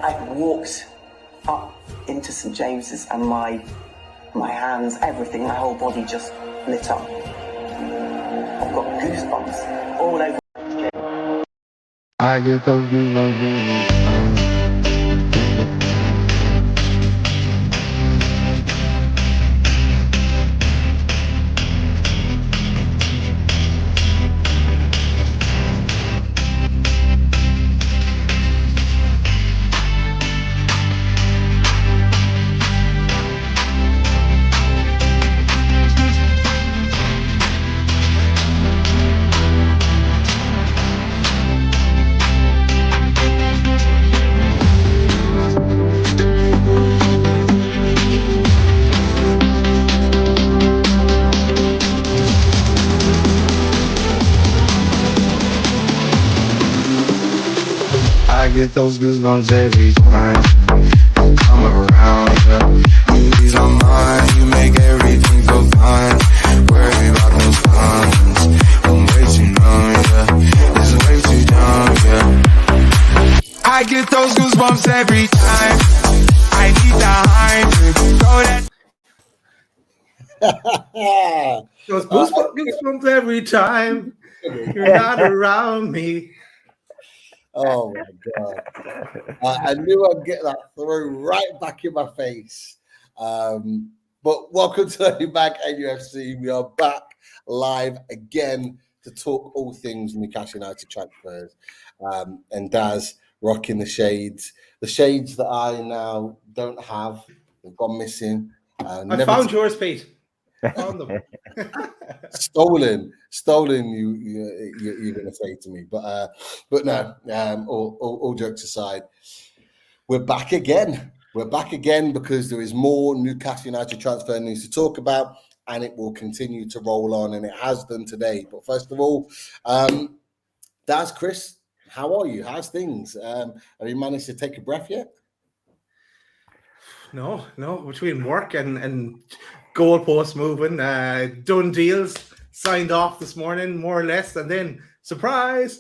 I walked up into St James's and my hands, everything, my whole body just lit up. I've got goosebumps all over. I get those goosebumps. I get those goosebumps every time you come around, yeah. You ease my mind, you make everything so fine. Worry about those times, I'm way too young, yeah. It's way too young, yeah. I get those goosebumps every time. I need the hype, Those goosebumps every time you're not around me. Oh my God. I knew I'd get that thrown right back in my face. But welcome to the back NUFC. We are back live again to talk all things Newcastle United transfers. And Daz rocking the shades that I now don't have. They've gone missing. I found yours, Pete. I found them. Stolen. You're going to say to me, but no. All jokes aside, we're back again. We're back again because there is more Newcastle United transfer news to talk about, and it will continue to roll on, and it has done today. But first of all, Daz, Chris, how are you? How's things? Have you managed to take a breath yet? No. Between work and goalposts moving, done deals, signed off this morning, more or less, and then surprise,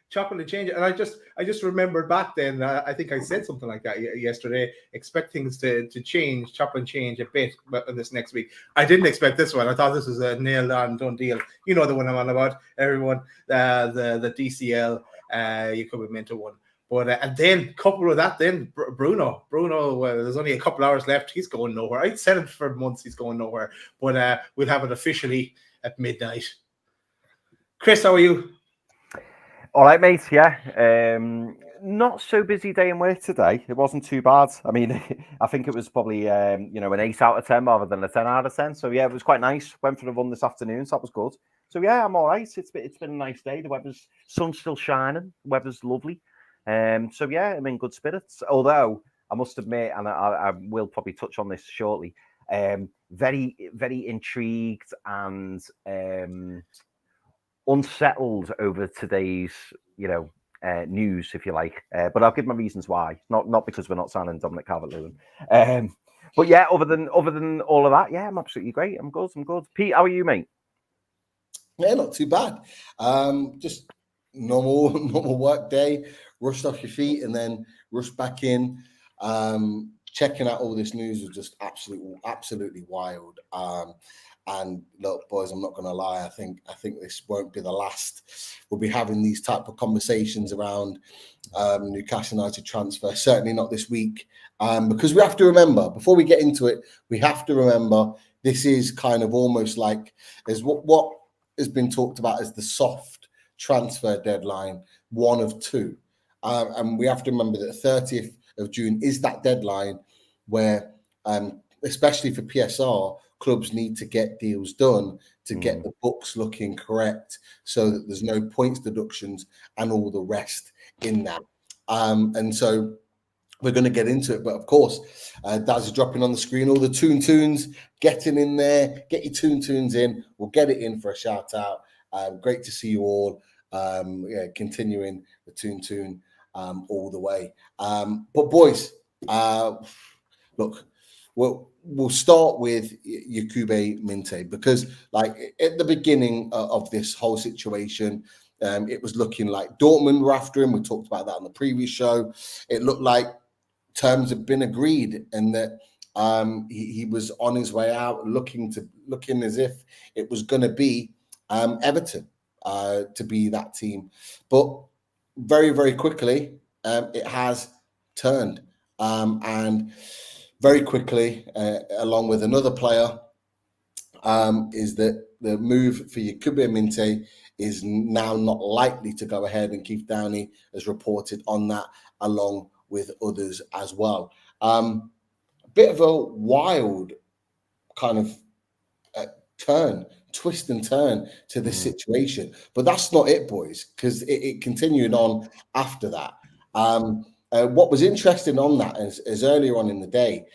chopping and changing. And I just remembered back then. I think I said something like that yesterday. Expect things to change, chop and change a bit this next week. I didn't expect this one. I thought this was a nailed on done deal. You know the one I'm on about. Everyone, the DCL, Yankuba Minteh one. But and then coupled with that, then Bruno, there's only a couple hours left. He's going nowhere. I'd said it for months. He's going nowhere. But we'll have it officially at midnight. Chris, how are you? All right, mate. Yeah. Not so busy day in work today. It wasn't too bad. I mean, I think it was probably an 8 out of 10 rather than a 10 out of 10. So yeah, it was quite nice. Went for a run this afternoon, so that was good. So yeah, I'm all right. It's been a nice day. The sun's still shining. The weather's lovely. So yeah, I'm in good spirits. Although I must admit, and I will probably touch on this shortly, very, very intrigued and unsettled over today's, news, if you like. But I'll give my reasons why. Not because we're not signing Dominic Calvert-Lewin. But yeah, other than all of that, yeah, I'm absolutely great. I'm good. Pete, how are you, mate? Yeah, not too bad. Just normal work day. Rushed off your feet and then rushed back in. Checking out all this news was just absolutely wild. And look, boys, I'm not going to lie. I think this won't be the last. We'll be having these type of conversations around Newcastle United transfer. Certainly not this week, because we have to remember, before we get into it, we have to remember this is kind of almost like as what has been talked about as the soft transfer deadline, one of two. And we have to remember that the 30th of June is that deadline where, especially for PSR, clubs need to get deals done to get the books looking correct so that there's no points deductions and all the rest in that. And so we're going to get into it. But of course, Daz is dropping on the screen all the tunes, getting in there. Get your tunes in. We'll get it in for a shout out. Great to see you all. Continuing the tune all the way. But boys, look, we'll start with Yankuba Minteh because, like, at the beginning of this whole situation, It was looking like Dortmund were after him. We talked about that on the previous show. It looked like terms had been agreed and that he was on his way out, looking as if it was going to be Everton to be that team. But very, very quickly, it has turned. And very quickly, along with another player, is that the move for Yankuba Minteh is now not likely to go ahead, and Keith Downey has reported on that along with others as well. A bit of a wild kind of twist and turn to this situation, but that's not it, boys, because it continued on after that. What was interesting on that is earlier on in the day,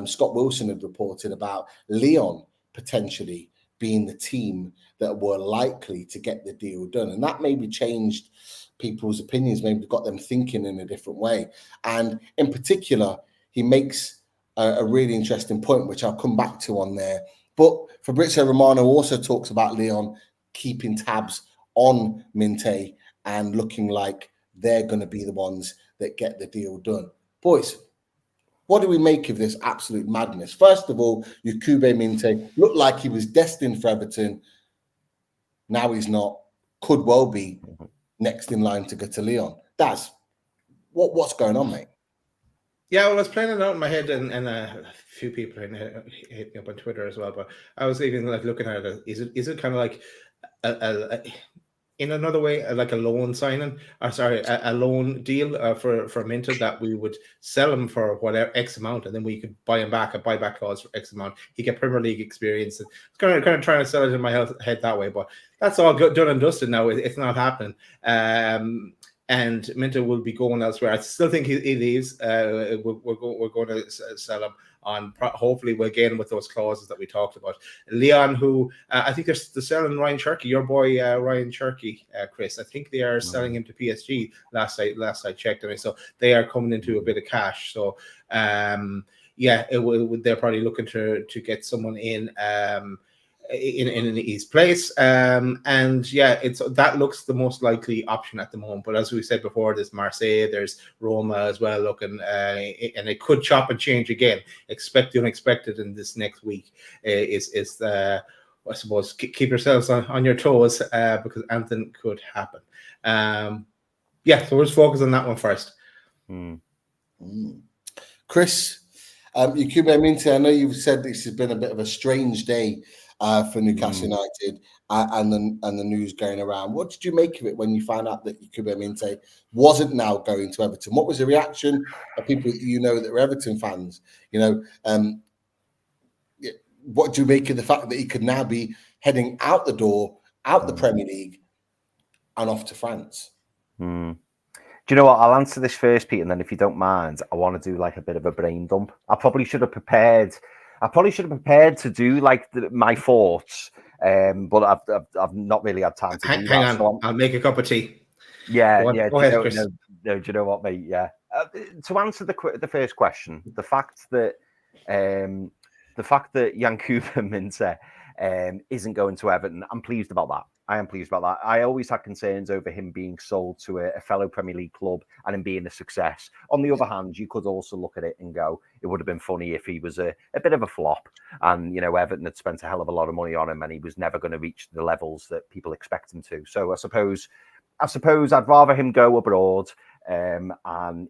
Scott Wilson had reported about Lyon potentially being the team that were likely to get the deal done. And that maybe changed people's opinions, maybe got them thinking in a different way. And in particular, he makes a really interesting point, which I'll come back to on there. But Fabrizio Romano also talks about Lyon keeping tabs on Minteh and looking like they're going to be the ones that get the deal done. Boys, what do we make of this absolute madness? First of all, Yankuba Minteh looked like he was destined for Everton. Now he's not. Could well be next in line to go to Lyon. That's what's going on, mate. Yeah, well, I was playing it out in my head, and a few people hit me up on Twitter as well. But I was even like looking at it. Is it kind of like in another way, like a loan signing, a loan deal for Minteh, that we would sell him for whatever X amount, and then we could buy him back, a buyback clause for X amount. He get Premier League experience. It's kind of trying to sell it in my head that way, but that's all done and dusted now. It's not happening. And Minteh will be going elsewhere. I still think he leaves. We're going to sell him on, hopefully, again, with those clauses that we talked about. Lyon, who I think they're selling Ryan Cherky, your boy Ryan Cherky, Chris. I think they are selling him to PSG last I checked. So they are coming into a bit of cash. So they're probably looking to get someone in his place, that looks the most likely option at the moment. But as we said before, there's Marseille, there's Roma as well looking, and it could chop and change again. Expect the unexpected in this next week. I suppose keep yourselves on your toes because anything could happen. So we'll just focus on that one first. Chris, Yankuba Minteh, I know you've said this has been a bit of a strange day for Newcastle United and the news going around. What did you make of it when you found out that Yankuba Minteh wasn't now going to Everton? What was the reaction of people that were Everton fans? What do you make of the fact that he could now be heading out the door, out the Premier League, and off to France? Do you know what? I'll answer this first, Pete, and then if you don't mind, I want to do like a bit of a brain dump. I probably should have prepared to do like my thoughts, but I've not really had time to do that. Hang on, so I'll make a cup of tea. Yeah, Go ahead, Chris. No, do you know what, mate? Yeah. To answer the first question, the fact that Yankuba Minteh isn't going to Everton, I'm pleased about that. I am pleased about that. I always had concerns over him being sold to a fellow Premier League club and him being a success. On the other hand, you could also look at it and go, it would have been funny if he was a bit of a flop and, Everton had spent a hell of a lot of money on him and he was never going to reach the levels that people expect him to. So I suppose I'd rather him go abroad and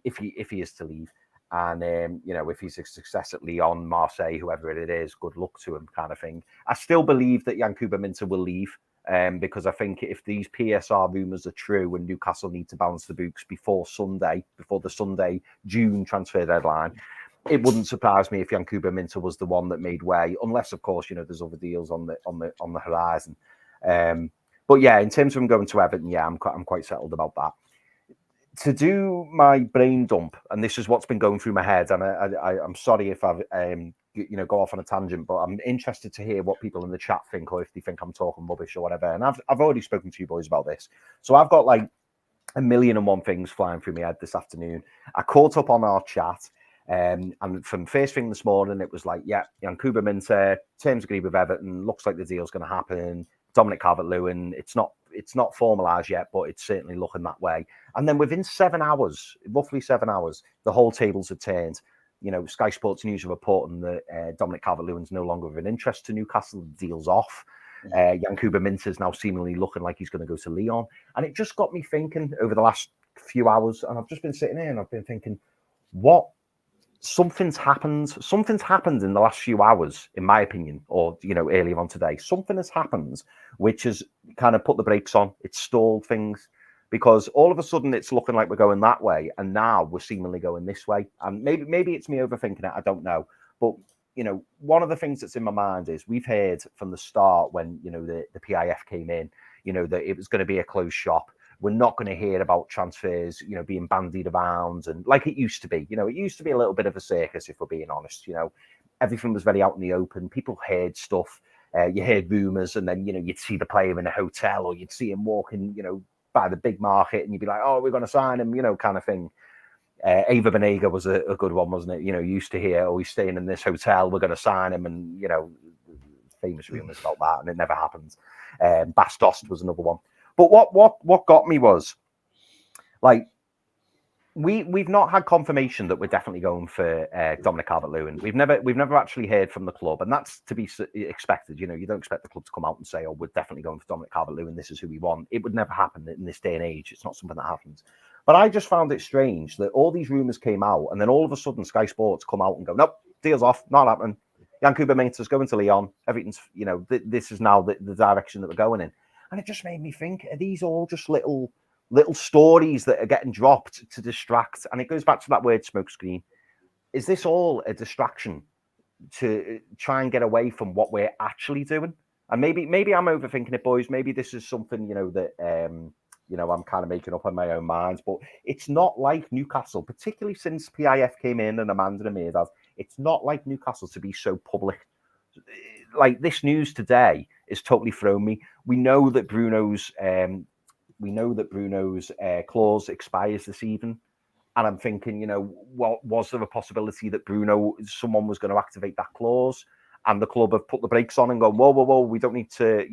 if he is to leave. And, if he's a success at Lyon, Marseille, whoever it is, good luck to him kind of thing. I still believe that Yankuba Minteh will leave. Because I think if these PSR rumours are true and Newcastle need to balance the books before the Sunday June transfer deadline, it wouldn't surprise me if Yankuba Minteh was the one that made way, unless of course there's other deals on the horizon. But yeah, in terms of him going to Everton, I'm quite settled about that. To do my brain dump, and this is what's been going through my head, and I'm sorry if I've go off on a tangent, but I'm interested to hear what people in the chat think, or if they think I'm talking rubbish or whatever. And I've already spoken to you boys about this, so I've got like a million and one things flying through my head this afternoon. I caught up on our chat, and from first thing this morning, it was like, Yankuba Minteh, terms agreed with Everton, looks like the deal's going to happen. Dominic Calvert-Lewin, it's not it's not formalised yet, but it's certainly looking that way. And then within 7 hours, roughly 7 hours, the whole tables had turned. You know, Sky Sports News are reporting that Dominic Calvert-Lewin's no longer of an interest to Newcastle. The deal's off. Yankuba Minteh is now seemingly looking like he's going to go to Lyon. And it just got me thinking over the last few hours. And I've just been sitting here and I've been thinking, something's happened. Something's happened in the last few hours, in my opinion, or, you know, earlier on today. Something has happened which has kind of put the brakes on. It's stalled things. Because all of a sudden it's looking like we're going that way, and now we're seemingly going this way. And maybe it's me overthinking it. I don't know. But, you know, one of the things that's in my mind is we've heard from the start when, you know, the PIF came in, you know, that it was going to be a closed shop. We're not going to hear about transfers, you know, being bandied around and like it used to be. You know, it used to be a little bit of a circus, if we're being honest. You know, everything was very out in the open. People heard stuff. You heard rumours, and then, you know, you'd see the player in a hotel, or you'd see him walking, you know, by the big market, and you'd be like, oh, we're going to sign him, you know, kind of thing. Ava Benega was a good one, wasn't it? You know, you used to hear, oh, he's staying in this hotel, we're going to sign him, and, you know, famous rumours about that, and it never happened. Bas Dost was another one. But what got me was, like, we've not had confirmation that we're definitely going for Dominic Calvert-Lewin. We've never actually heard from the club, and that's to be expected. You know, you don't expect the club to come out and say, "Oh, we're definitely going for Dominic Calvert-Lewin. This is who we want." It would never happen in this day and age. It's not something that happens. But I just found it strange that all these rumours came out, and then all of a sudden Sky Sports come out and go, "Nope, deal's off, not happening. Yankuba Minteh's going to Lyon. Everything's, you know, this is now the direction that we're going in." And it just made me think: are these all just little stories that are getting dropped to distract? And it goes back to that word smokescreen. Is this all a distraction to try and get away from what we're actually doing? And maybe I'm overthinking it, boys. Maybe this is something, you know, that you know, I'm kind of making up in my own mind. But it's not like Newcastle, particularly since PIF came in and Amanda Ramirez. It's not like Newcastle to be so public. Like, this news today is totally thrown me. We know that Bruno's clause expires this evening, and I'm thinking, you know, was there a possibility that someone was going to activate that clause, and the club have put the brakes on and gone, whoa, we don't need to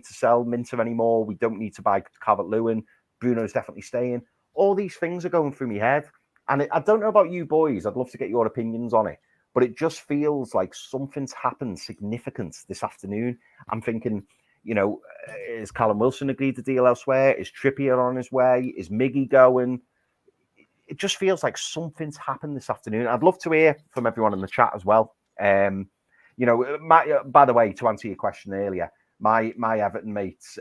sell Minteh anymore. We don't need to buy Calvert-Lewin. Bruno's definitely staying. All these things are going through my head, and I don't know about you boys. I'd love to get your opinions on it. But it just feels like something's happened significant this afternoon. I'm thinking, you know, is Callum Wilson agreed to deal elsewhere? Is Trippier on his way? Is Miggy going? It just feels like something's happened this afternoon. I'd love to hear from everyone in the chat as well. You know, by the way, to answer your question earlier, my Everton mates,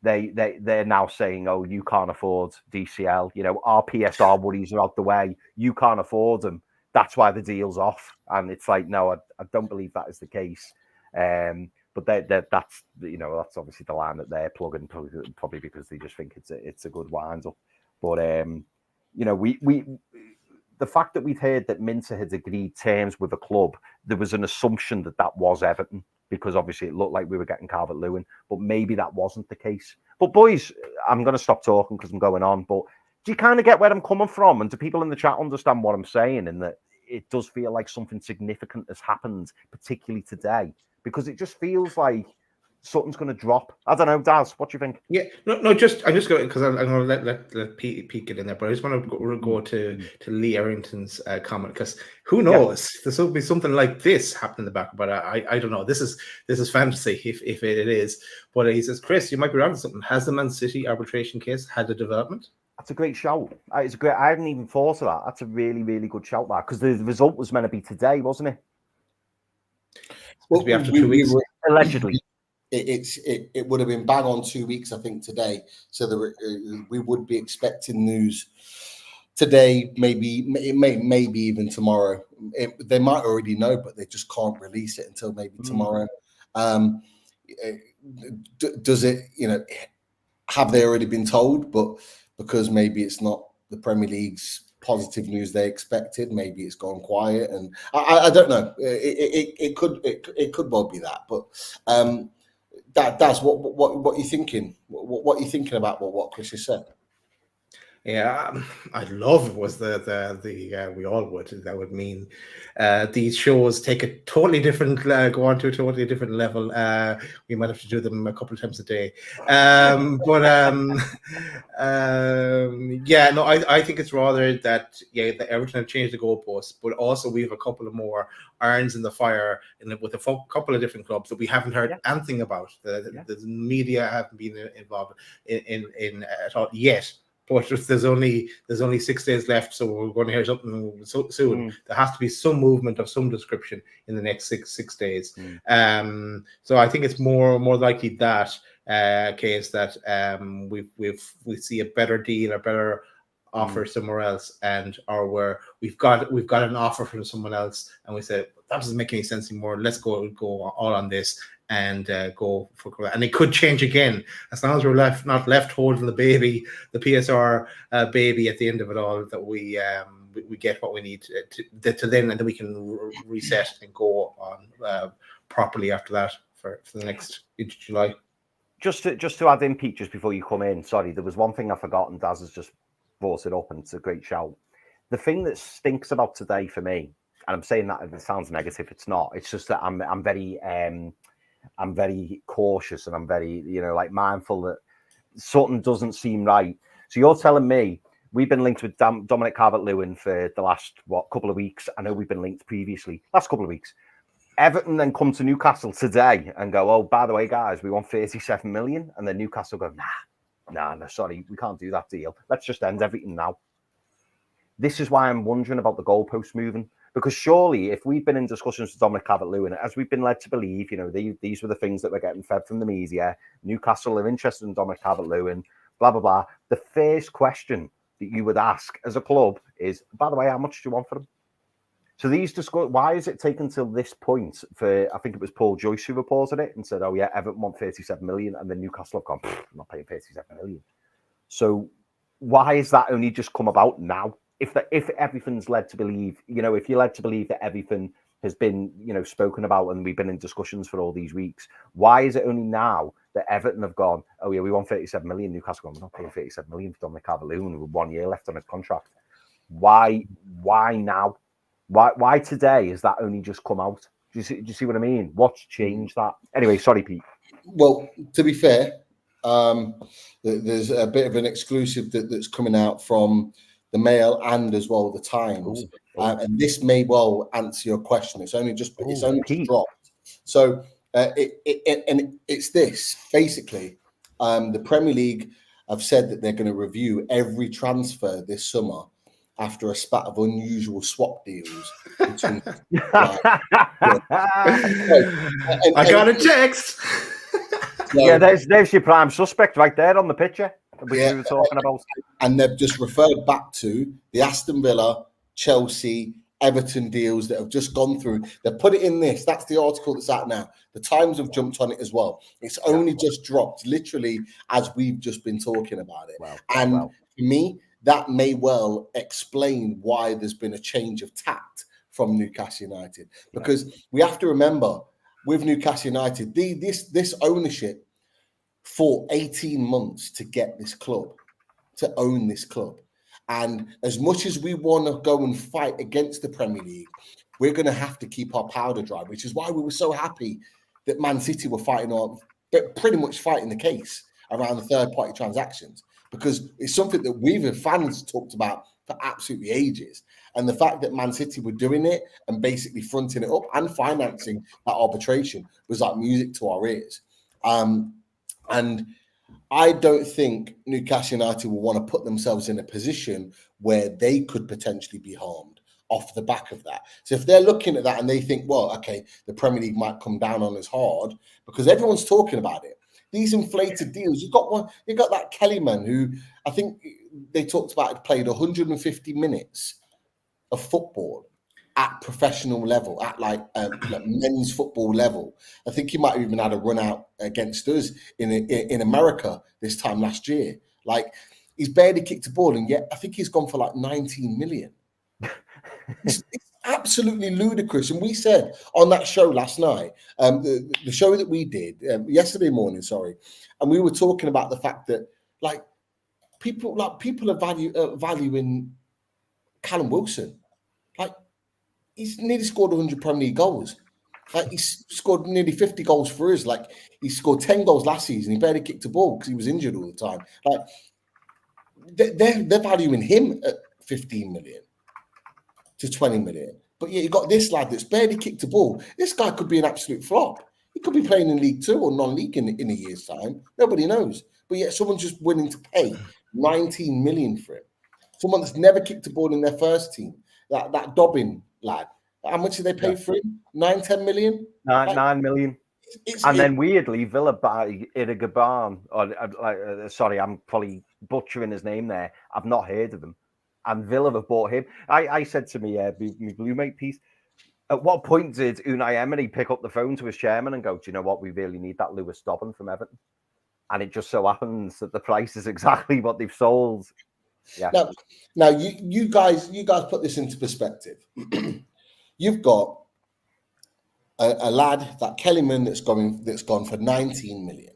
they're now saying, oh, you can't afford DCL. You know, our PSR worries are out the way. You can't afford them. That's why the deal's off. And it's like, no, I don't believe that is the case. But that's, you know, that's obviously the line that they're plugging, probably because they just think it's a good wind up. But you know, the fact that we've heard that Minteh had agreed terms with a club, there was an assumption that was Everton, because obviously it looked like we were getting Calvert-Lewin, but maybe that wasn't the case. But boys, I'm going to stop talking because I'm going on. But do you kind of get where I'm coming from? And do people in the chat understand what I'm saying? And that it does feel like something significant has happened, particularly today, because it just feels like something's going to drop. I don't know, Daz, what do you think? Yeah, no, I'm just going, because I'm going to let Pete get in there, but I just want to go to Lee Arrington's comment, because who knows? Yeah. There will be something like this happening in the back, but I don't know. This is fantasy if it is. But he says, Chris, you might be around something. Has the Man City arbitration case had a development? That's a great shout. I hadn't even thought of that. That's a really, really good shout, that, because the result was meant to be today, wasn't it? Well, to be after 2 weeks, allegedly. It would have been bang on 2 weeks, I think, today. So we would be expecting news today, maybe even tomorrow. They might already know, but they just can't release it until maybe tomorrow. Does it? You know, have they already been told? But because maybe it's not the Premier League's positive news they expected, maybe it's gone quiet, and I don't know. It could well be that, but. That's what you're thinking. What you're thinking about what Chris has said. Yeah, I'd love it was the we all would. That would mean these shows take a totally different go on to a totally different level. We might have to do them a couple of times a day. Yeah, no, I think it's rather that that Everton have changed the goalposts, but also we have a couple of more irons in the fire with a couple of different clubs that we haven't heard anything about. The media haven't been involved in at all yet. But there's only 6 days left, so we're going to hear something soon. There has to be some movement of some description in the next six days. So I think it's more likely that case that we see a better deal, a better offer somewhere else, or we've got an offer from someone else, and we said that doesn't make any sense anymore. Let's go all on this. And go for, and it could change again as long as we're not left holding the baby, the PSR baby at the end of it all. That we get what we need to then, and then we can reset and go on properly after that for the next into July. Just to add in, Pete, just before you come in, sorry, there was one thing I forgot, and Daz has just brought it up, and it's a great shout. The thing that stinks about today for me, and I'm saying that it sounds negative, it's not. It's just that I'm very cautious, and I'm very, mindful that something doesn't seem right. So you're telling me we've been linked with Dominic Calvert-Lewin for the last, couple of weeks. I know we've been linked previously, last couple of weeks. Everton then come to Newcastle today and go, oh, by the way, guys, we want 37 million. And then Newcastle go, nah, sorry, we can't do that deal. Let's just end everything now. This is why I'm wondering about the goalposts moving. Because surely, if we've been in discussions with Dominic Calvert-Lewin, as we've been led to believe, these were the things that we're getting fed from the media. Newcastle are interested in Dominic Calvert-Lewin, blah, blah, blah. The first question that you would ask as a club is, by the way, how much do you want for him? So why is it taken till this point for, I think it was Paul Joyce who reported it and said, oh yeah, Everton want 37 million, and then Newcastle have gone, I'm not paying 37 million. So why is that only just come about now? If everything's led to believe, if you're led to believe that everything has been, spoken about and we've been in discussions for all these weeks, why is it only now that Everton have gone, oh yeah, we want 37 million, Newcastle gone, we're not paying 37 million for Dominic Calvert-Lewin with 1 year left on his contract? Why now? Why today has that only just come out? Do you see what I mean? What's changed that? Anyway, sorry, Pete. Well, to be fair, there's a bit of an exclusive that's coming out from the Mail and as well the Times, and this may well answer your question. It's only just dropped. So it's this basically. The Premier League have said that they're going to review every transfer this summer after a spat of unusual swap deals. Between, I got a text. So, there's your prime suspect right there on the picture. We were talking about, and they've just referred back to the Aston Villa, Chelsea, Everton deals that have just gone through. They've put it in this. That's the article that's out now. The Times have jumped on it as well. It's only just dropped, literally, as we've just been talking about it. For me, that may well explain why there's been a change of tact from Newcastle United, because we have to remember with Newcastle United, this ownership for 18 months to get this club, to own this club. And as much as we want to go and fight against the Premier League, we're going to have to keep our powder dry, which is why we were so happy that Man City were pretty much fighting the case around the third-party transactions, because it's something that we've as fans talked about for absolutely ages. And the fact that Man City were doing it and basically fronting it up and financing that arbitration was like music to our ears. And I don't think Newcastle United will want to put themselves in a position where they could potentially be harmed off the back of that. So if they're looking at that and they think, well, okay, the Premier League might come down on us hard, because everyone's talking about it. These inflated deals, you got that Kellyman who I think they talked about had played 150 minutes of football at professional level, at like men's football level. I think he might have even had a run out against us in America this time last year. Like, he's barely kicked a ball, and yet I think he's gone for like 19 million. It's absolutely ludicrous. And we said on that show last night, the show that we did yesterday morning, and we were talking about the fact that, like, people are valuing Callum Wilson. Like, he's nearly scored 100 Premier League goals. Like, he's scored nearly 50 goals for us. Like, he scored 10 goals last season. He barely kicked a ball because he was injured all the time. Like, they're valuing him at 15 million to 20 million. But yeah, you got this lad that's barely kicked a ball. This guy could be an absolute flop. He could be playing in League Two or non-league in a year's time. Nobody knows. But yet someone's just willing to pay 19 million for him. Someone that's never kicked a ball in their first team. That Dobbin lad. How much did they pay for him? 9-10 million? 9 million. Then weirdly, Villa buy Irigaban. Sorry, I'm probably butchering his name there. I've not heard of him. And Villa have bought him. I said to me, my blue mate piece, at what point did Unai Emery pick up the phone to his chairman and go, do you know what? We really need that Lewis Dobbin from Everton. And it just so happens that the price is exactly what they've sold. Yeah. Now you guys put this into perspective. You've got a lad, that Kellyman, that's gone for 19 million.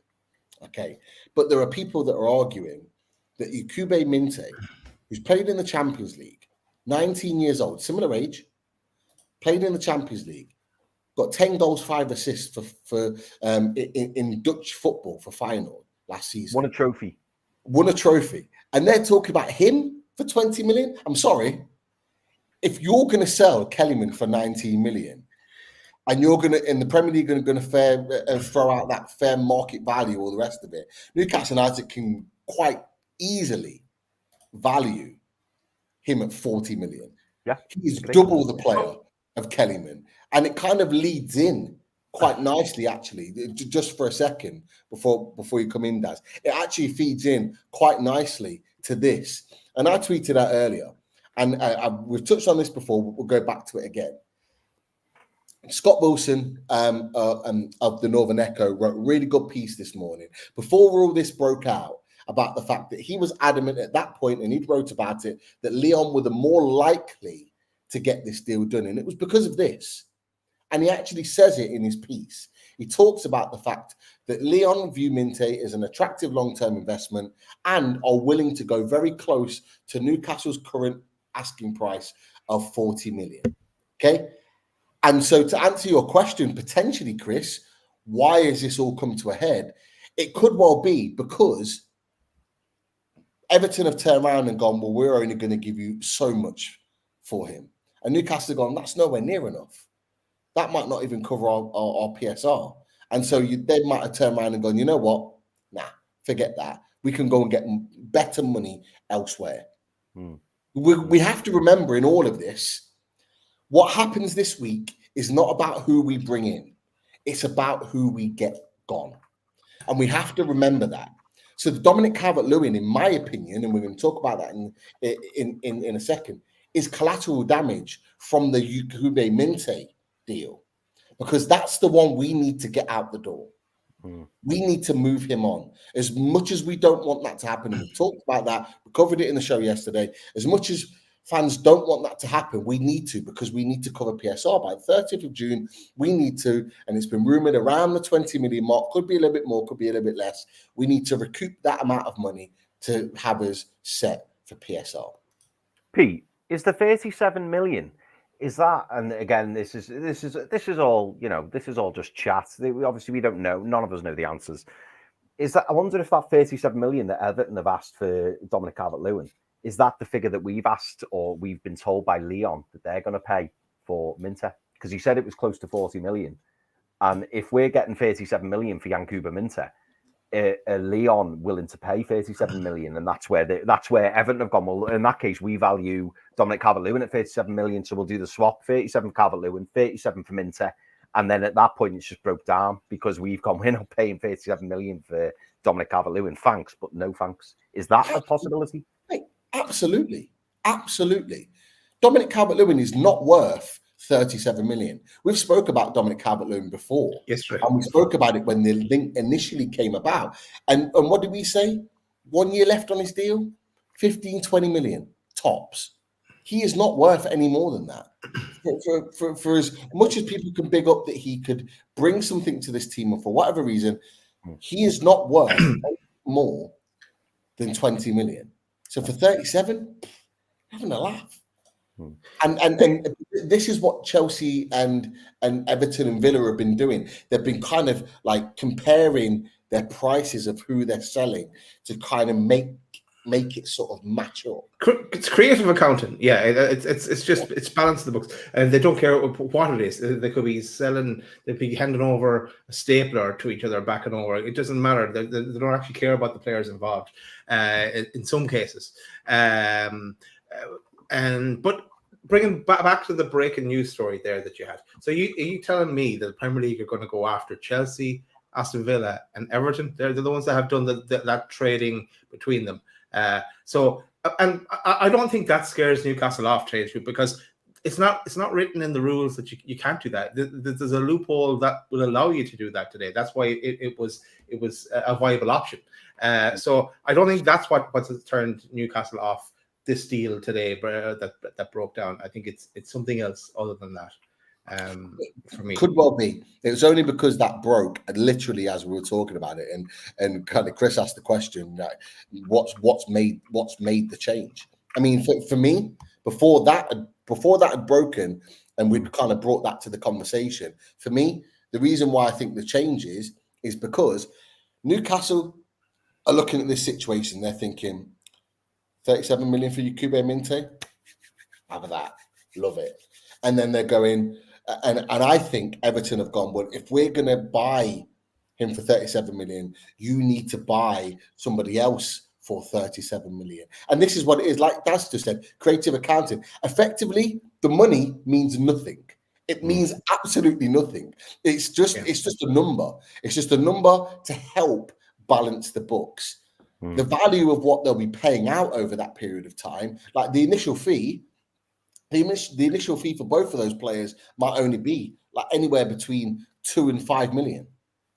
Okay. But there are people that are arguing that Yankuba Minteh, who's played in the Champions League, 19 years old, similar age, played in the Champions League, got 10 goals, 5 assists in Dutch football for Feyenoord last season. Won a trophy. And they're talking about him for 20 million? I'm sorry. If you're going to sell Kellyman for 19 million, and you're going to, in the Premier League, going to throw out that fair market value, all the rest of it, Newcastle United can quite easily value him at 40 million. Yeah, he's double the player of Kellyman, and it kind of leads in quite nicely, actually. Just for a second before you come in, Daz, it actually feeds in quite nicely to this. And I tweeted out earlier, and we've touched on this before, but we'll go back to it again. Scott Wilson of the Northern Echo wrote a really good piece this morning before all this broke out, about the fact that he was adamant at that point, and he wrote about it, that Lyon were the more likely to get this deal done. And it was because of this. And he actually says it in his piece. He talks about the fact that Lyon view Minteh as an attractive long-term investment and are willing to go very close to Newcastle's current asking price of 40 million. Okay? And so to answer your question, potentially, Chris, why has this all come to a head? It could well be because Everton have turned around and gone, well, we're only going to give you so much for him. And Newcastle have gone, that's nowhere near enough. That might not even cover our PSR. And so they might have turned around and gone, you know what? Nah, forget that. We can go and get better money elsewhere. We have to remember in all of this, what happens this week is not about who we bring in. It's about who we get gone. And we have to remember that. So the Dominic Calvert-Lewin, in my opinion, and we're going to talk about that in a second, is collateral damage from the Yankuba Minteh deal, because that's the one we need to get out the door. We need to move him on. As much as we don't want that to happen, and we talked about that, we covered it in the show yesterday, as much as fans don't want that to happen, we need to, because we need to cover PSR by the 30th of June. We need to, and it's been rumoured around the 20 million mark, could be a little bit more, could be a little bit less. We need to recoup that amount of money to have us set for PSR. Pete, is the 37 million, is that, and again, this is all, this is all just chat. Obviously, we don't know. None of us know the answers. Is that, I wonder if that 37 million that Everton have asked for Dominic Calvert-Lewin, is that the figure that we've asked, or we've been told by Lyon that they're going to pay for Minteh? Because he said it was close to 40 million. And if we're getting 37 million for Yankuba Minteh, Lyon willing to pay 37 million, and that's where Everton have gone, well, in that case, we value Dominic Calvert-Lewin at 37 million, so we'll do the swap, 37 for Calvert-Lewin, 37 for Minteh. And then at that point, it's just broke down, because we've gone, we're not paying 37 million for Dominic Calvert-Lewin. Thanks, but no thanks. Is that a possibility? Absolutely. Dominic Calvert-Lewin is not worth 37 million. We've spoke about Dominic Calvert-Lewin before. Yes, right. And we spoke about it when the link initially came about. And what did we say? 1 year left on his deal? 15, 20 million, tops. He is not worth any more than that. For as much as people can big up that he could bring something to this team, and for whatever reason, he is not worth more than 20 million. So for 37, having a laugh. And this is what Chelsea and Everton and Villa have been doing. They've been kind of like comparing their prices of who they're selling to kind of make it sort of match up. It's creative accounting. Yeah, it's just it's balancing the books, and they don't care what it is. They could be selling, they'd be handing over a stapler to each other, backing over. It doesn't matter. They don't actually care about the players involved. In some cases, but bringing back to the breaking news story there that you had. So are you telling me that the Premier League are going to go after Chelsea, Aston Villa, and Everton? They're the ones that have done that trading between them. So and I don't think that scares Newcastle off, trade because it's not written in the rules that you can't do that. There's a loophole that will allow you to do that today. That's why it was a viable option. So I don't think that's what's turned Newcastle off this deal today that broke down. I think it's something else other than that. For me, could well be. It was only because that broke, and literally as we were talking about it, and kind of Chris asked the question, like, what's made the change? I mean, for me, before that had broken, and we'd kind of brought that to the conversation. For me, the reason why I think the change is because Newcastle are looking at this situation. They're thinking 37 million for Yankuba Minteh. Have that, love it, and then they're going. And I think Everton have gone, well, if we're going to buy him for 37 million, you need to buy somebody else for 37 million. And this is what it is. Like Daz just said, creative accounting. Effectively, the money means nothing. It means absolutely nothing. It's just a number. It's just a number to help balance the books. The value of what they'll be paying out over that period of time, like the initial fee, the initial fee for both of those players might only be like anywhere between 2 and 5 million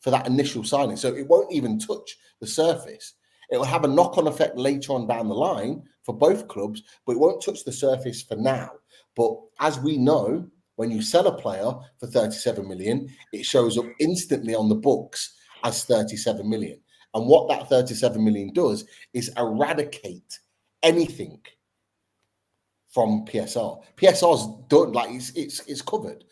for that initial signing. So it won't even touch the surface. It will have a knock-on effect later on down the line for both clubs, but it won't touch the surface for now. But as we know, when you sell a player for 37 million, it shows up instantly on the books as 37 million. And what that 37 million does is eradicate anything from PSR. PSR's done, like it's covered.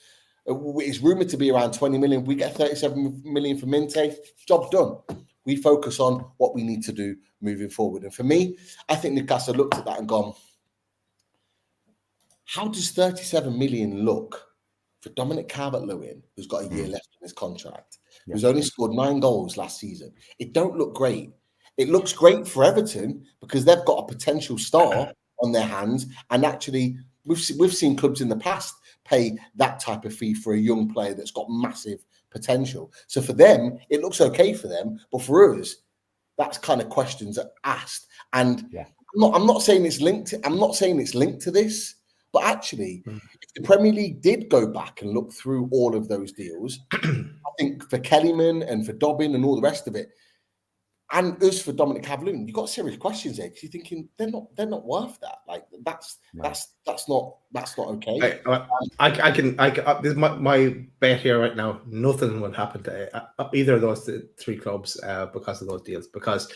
It's rumored to be around 20 million. We get 37 million for Minteh, job's done. We focus on what we need to do moving forward. And for me, I think Newcastle looked at that and gone, how does 37 million look for Dominic Calvert-Lewin, who's got a year left in his contract, who's only scored 9 goals last season? It don't look great. It looks great for Everton because they've got a potential star on their hands, and actually we've seen clubs in the past pay that type of fee for a young player that's got massive potential. So for them, it looks okay for them, but for us, that's kind of questions are asked. And I'm not saying it's linked to this, but actually, if the Premier League did go back and look through all of those deals, I think for Kellyman and for Dobbin and all the rest of it, and us for Dominic Calvert-Lewin, you've got serious questions there because you're thinking they're not worth that. Like that's not okay. This is my bet here right now. Nothing will happen to either of those 3 clubs because of those deals. Because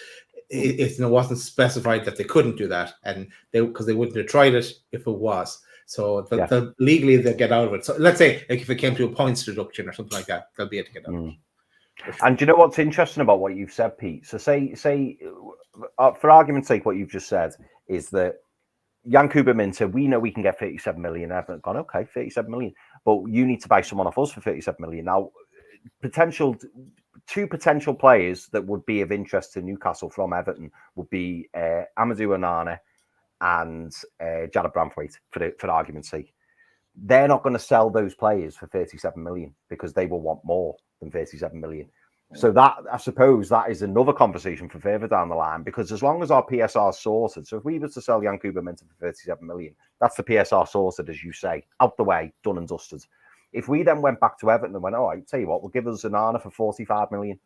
it wasn't specified that they couldn't do that, and because they wouldn't have tried it if it was. So legally they'll get out of it. So let's say like if it came to a points deduction or something like that, they'll be able to get out of it. And do you know what's interesting about what you've said, Pete? So say for argument's sake, what you've just said is that Yankuba Minteh, we know we can get 37 million. I haven't gone, okay, 37 million, but you need to buy someone off us for 37 million. Now, two potential players that would be of interest to Newcastle from Everton would be Amadou Onana and Jared Branthwaite, for argument's sake. They're not going to sell those players for 37 million because they will want more than 37 million. So that, I suppose, that is another conversation for further down the line, because as long as our PSR is sorted, so if we were to sell Yankuba Minteh for 37 million, that's the PSR sorted, as you say, out the way, done and dusted. If we then went back to Everton and went, all right, tell you what, we'll give us Onana for 45 million.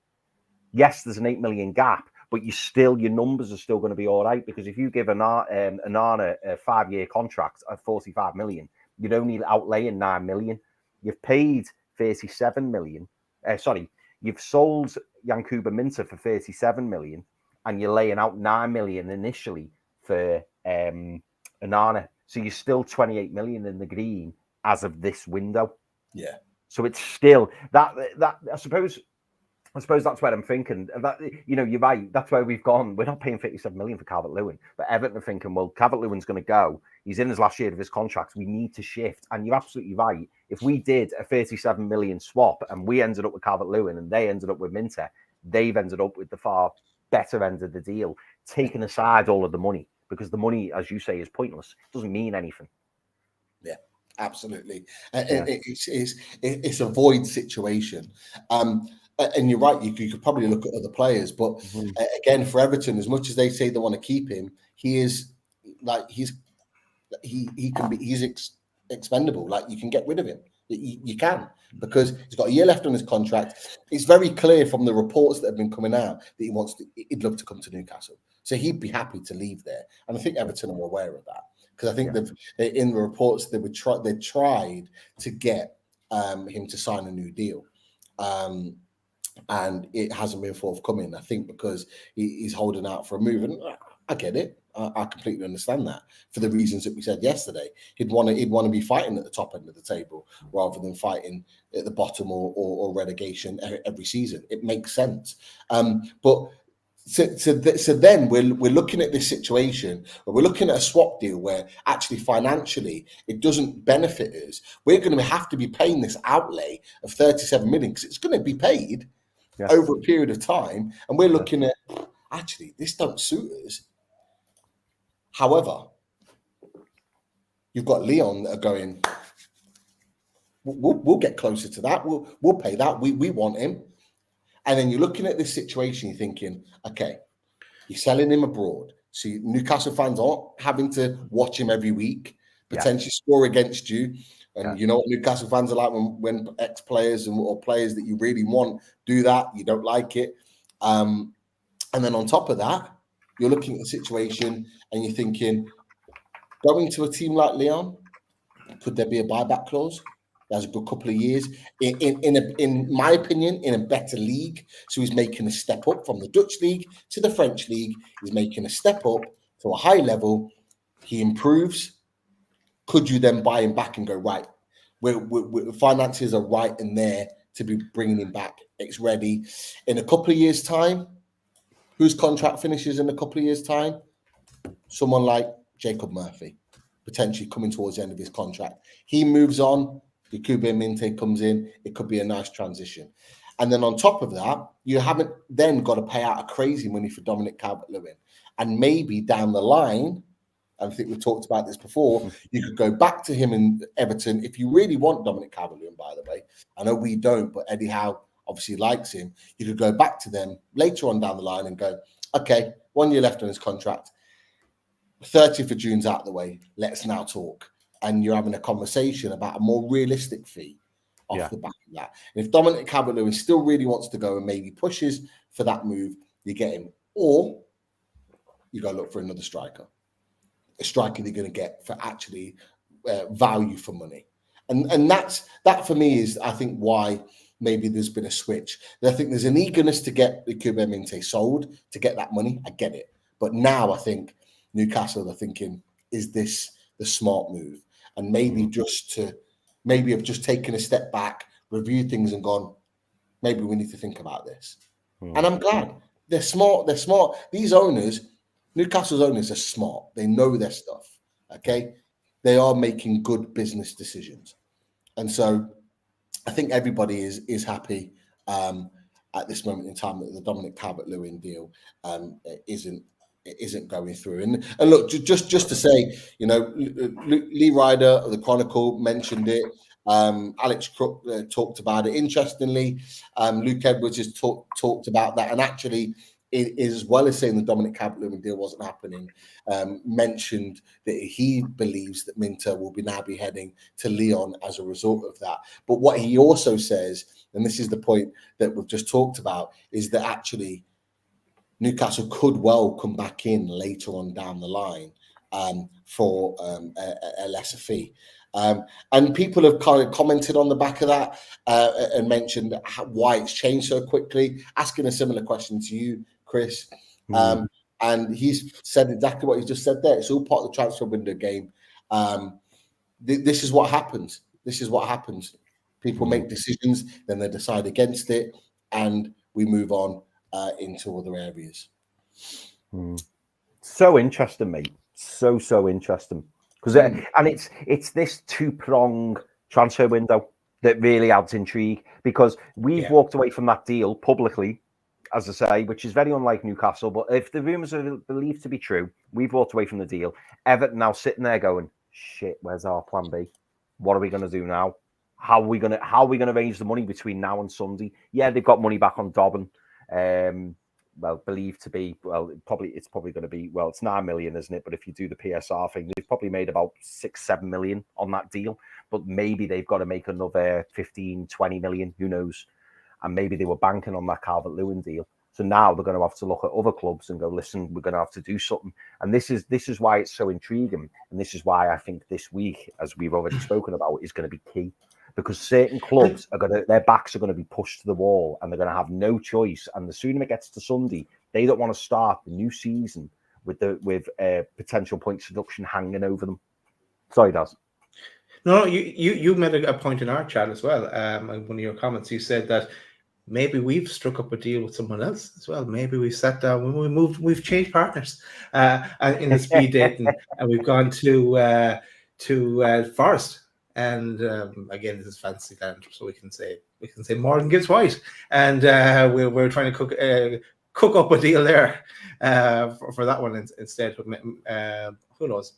Yes, there's an 8 million gap, but your numbers are still going to be all right, because if you give Onana a 5-year contract at 45 million, you'd only outlay 9 million. You've paid 37 million. You've sold Yankuba Minteh for 37 million, and you're laying out 9 million initially for Onana. So you're still 28 million in the green as of this window. Yeah. So it's still that I suppose that's where I'm thinking. That, you know, you're right. That's where we've gone. We're not paying 57 million for Calvert-Lewin, but Everton are thinking, well, Calvert-Lewin's going to go. He's in his last year of his contract. We need to shift. And you're absolutely right. If we did a 37 million swap and we ended up with Calvert-Lewin and they ended up with Minteh, they've ended up with the far better end of the deal, taking aside all of the money, because the money, as you say, is pointless. It doesn't mean anything. Yeah, absolutely. It's a void situation. And you're right, you could probably look at other players, but again, for Everton, as much as they say they want to keep him, he's expendable. Like, you can get rid of him. You can, because he's got a year left on his contract. It's very clear from the reports that have been coming out that he'd love to come to Newcastle. So he'd be happy to leave there. And I think Everton are aware of that, because I think in the reports they tried to get him to sign a new deal. And it hasn't been forthcoming, I think, because he's holding out for a move. And I get it. I completely understand that, for the reasons that we said yesterday. He'd want to be fighting at the top end of the table rather than fighting at the bottom or relegation every season. It makes sense. But so then we're looking at this situation where we're looking at a swap deal where actually financially it doesn't benefit us. We're going to have to be paying this outlay of 37 million because it's going to be paid over a period of time. And we're looking at, actually, this don't suit us. However, you've got Leon that are going, we'll get closer to that. We'll pay that. We want him. And then you're looking at this situation, you're thinking, okay, you're selling him abroad. So Newcastle fans aren't having to watch him every week, potentially score against you. And you know what Newcastle fans are like when ex-players or players that you really want do that, you don't like it. And then on top of that, you're looking at the situation and you're thinking, going to a team like Lyon, could there be a buyback clause? That's a good couple of years. In my opinion, in a better league. So he's making a step up from the Dutch league to the French league. He's making a step up to a high level. He improves. Could you then buy him back and go, right, we're finances are right in there to be bringing him back. It's ready. In a couple of years' time, whose contract finishes in a couple of years' time? Someone like Jacob Murphy, potentially coming towards the end of his contract. He moves on. Yankuba Minteh comes in. It could be a nice transition. And then on top of that, you haven't then got to pay out a crazy money for Dominic Calvert-Lewin. And maybe down the line, I think we've talked about this before, you could go back to him in Everton. If you really want Dominic Calvert-Lewin, by the way, I know we don't, but Eddie Howe obviously likes him. You could go back to them later on down the line and go, okay, 1 year left on his contract. 30th of June's out of the way. Let's now talk. And you're having a conversation about a more realistic fee off the back of that. And if Dominic Calvert-Lewin still really wants to go and maybe pushes for that move, you get him. Or you go look for another striker. A striker you're going to get for actually value for money. And that for me is, I think, why maybe there's been a switch. I think there's an eagerness to get Yankuba Minteh sold, to get that money. I get it. But now I think Newcastle are thinking, is this the smart move? And maybe have just taken a step back, reviewed things and gone, maybe we need to think about this. And I'm glad. They're smart. They're smart. These owners, Newcastle's owners, are smart. They know their stuff. Okay? They are making good business decisions. And so I think everybody is happy at this moment in time that the Dominic Calvert-Lewin deal isn't going through. And look, just to say, you know, Lee Ryder of the Chronicle mentioned it. Alex Crook talked about it. Interestingly, Luke Edwards has talked about that, and actually, as well as saying the Dominic Calvert-Lewin deal wasn't happening, mentioned that he believes that Minteh will now be heading to Lyon as a result of that. But what he also says, and this is the point that we've just talked about, is that actually Newcastle could well come back in later on down the line for a lesser fee. And people have kind of commented on the back of that and mentioned why it's changed so quickly, asking a similar question to you, Chris. And he's said exactly what he's just said there. It's all part of the transfer window game. This is what happens. This is what happens. People make decisions, then they decide against it, and we move on into other areas. So interesting, mate. So interesting. Because and it's this two-pronged transfer window that really adds intrigue, because we've walked away from that deal publicly, as I say, which is very unlike Newcastle. But if the rumours are believed to be true, we've walked away from the deal. Everton now sitting there going, shit, where's our plan B? What are we going to do now? How are we going to raise the money between now and Sunday? Yeah, they've got money back on Dobbin. Believed to be, it's probably going to be, it's 9 million, isn't it? But if you do the PSR thing, they've probably made about 6-7 million on that deal. But maybe they've got to make another 15-20 million, who knows? And maybe they were banking on that Calvert-Lewin deal. So now they're going to have to look at other clubs and go, listen, we're going to have to do something. And this is why it's so intriguing. And this is why I think this week, as we've already spoken about, is going to be key. Because certain clubs their backs are going to be pushed to the wall, and they're going to have no choice. And the sooner it gets to Sunday, they don't want to start the new season with potential points deduction hanging over them. Sorry, Daz. No, you made a point in our chat as well. In one of your comments, you said that maybe we've struck up a deal with someone else as well. Maybe we sat down, we've changed partners in the speed dating, and we've gone to Forest. And again, this is fancy land, so we can say Morgan gets white, and we're trying to cook up a deal there for that one instead. Who knows?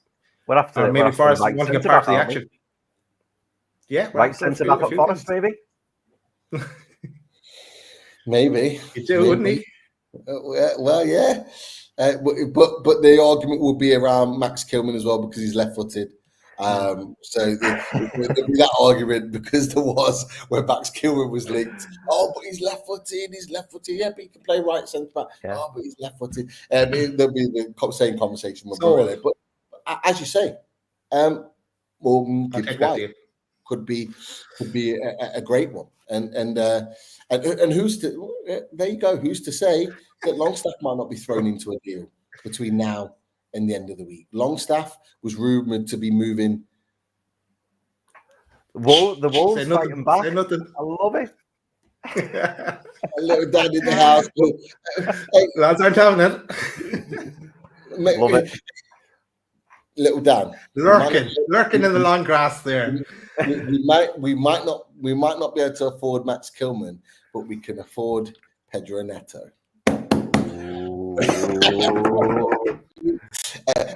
We'll have to, or maybe Forest want to get part of the action. Yeah, right centre back at Forest, maybe. Maybe you do, wouldn't he? Well, yeah, but the argument will be around Max Kilman as well, because he's left-footed. So there'll be that argument, because there was where Max Kilman was linked. Oh, but he's left-footed. Yeah, but he can play right centre back. Yeah. Oh, but he's left-footed. There'll be the same conversation with Bruno. But as you say, Morgan Gibbs-White could be a great one. And who's to there you go? Who's to say that Longstaff might not be thrown into a deal between now and the end of the week? Longstaff was rumoured to be moving. The Wolves fighting back. I love it. A little dad in the house. Hey, lads aren't having it. Love it. Little Dan, lurking in the long grass there. We might not be able to afford Max Kilman, but we can afford Pedro Neto.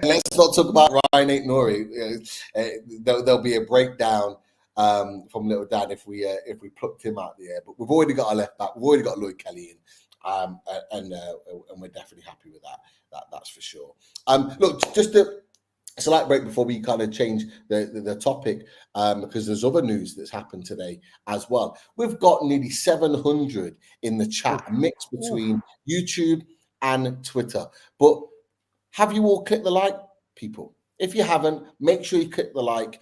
Let's not talk about Ryan Aït-Nouri. There'll be a breakdown from Little Dan if we plucked him out of the air. But we've already got our left back. We've already got Lloyd Kelly in, and we're definitely happy with that. That's for sure. Look, just a slight break before we kind of change the topic, because there's other news that's happened today as well. We've got nearly 700 in the chat, a mix between YouTube and Twitter. But have you all clicked the like, people? If you haven't, make sure you click the like.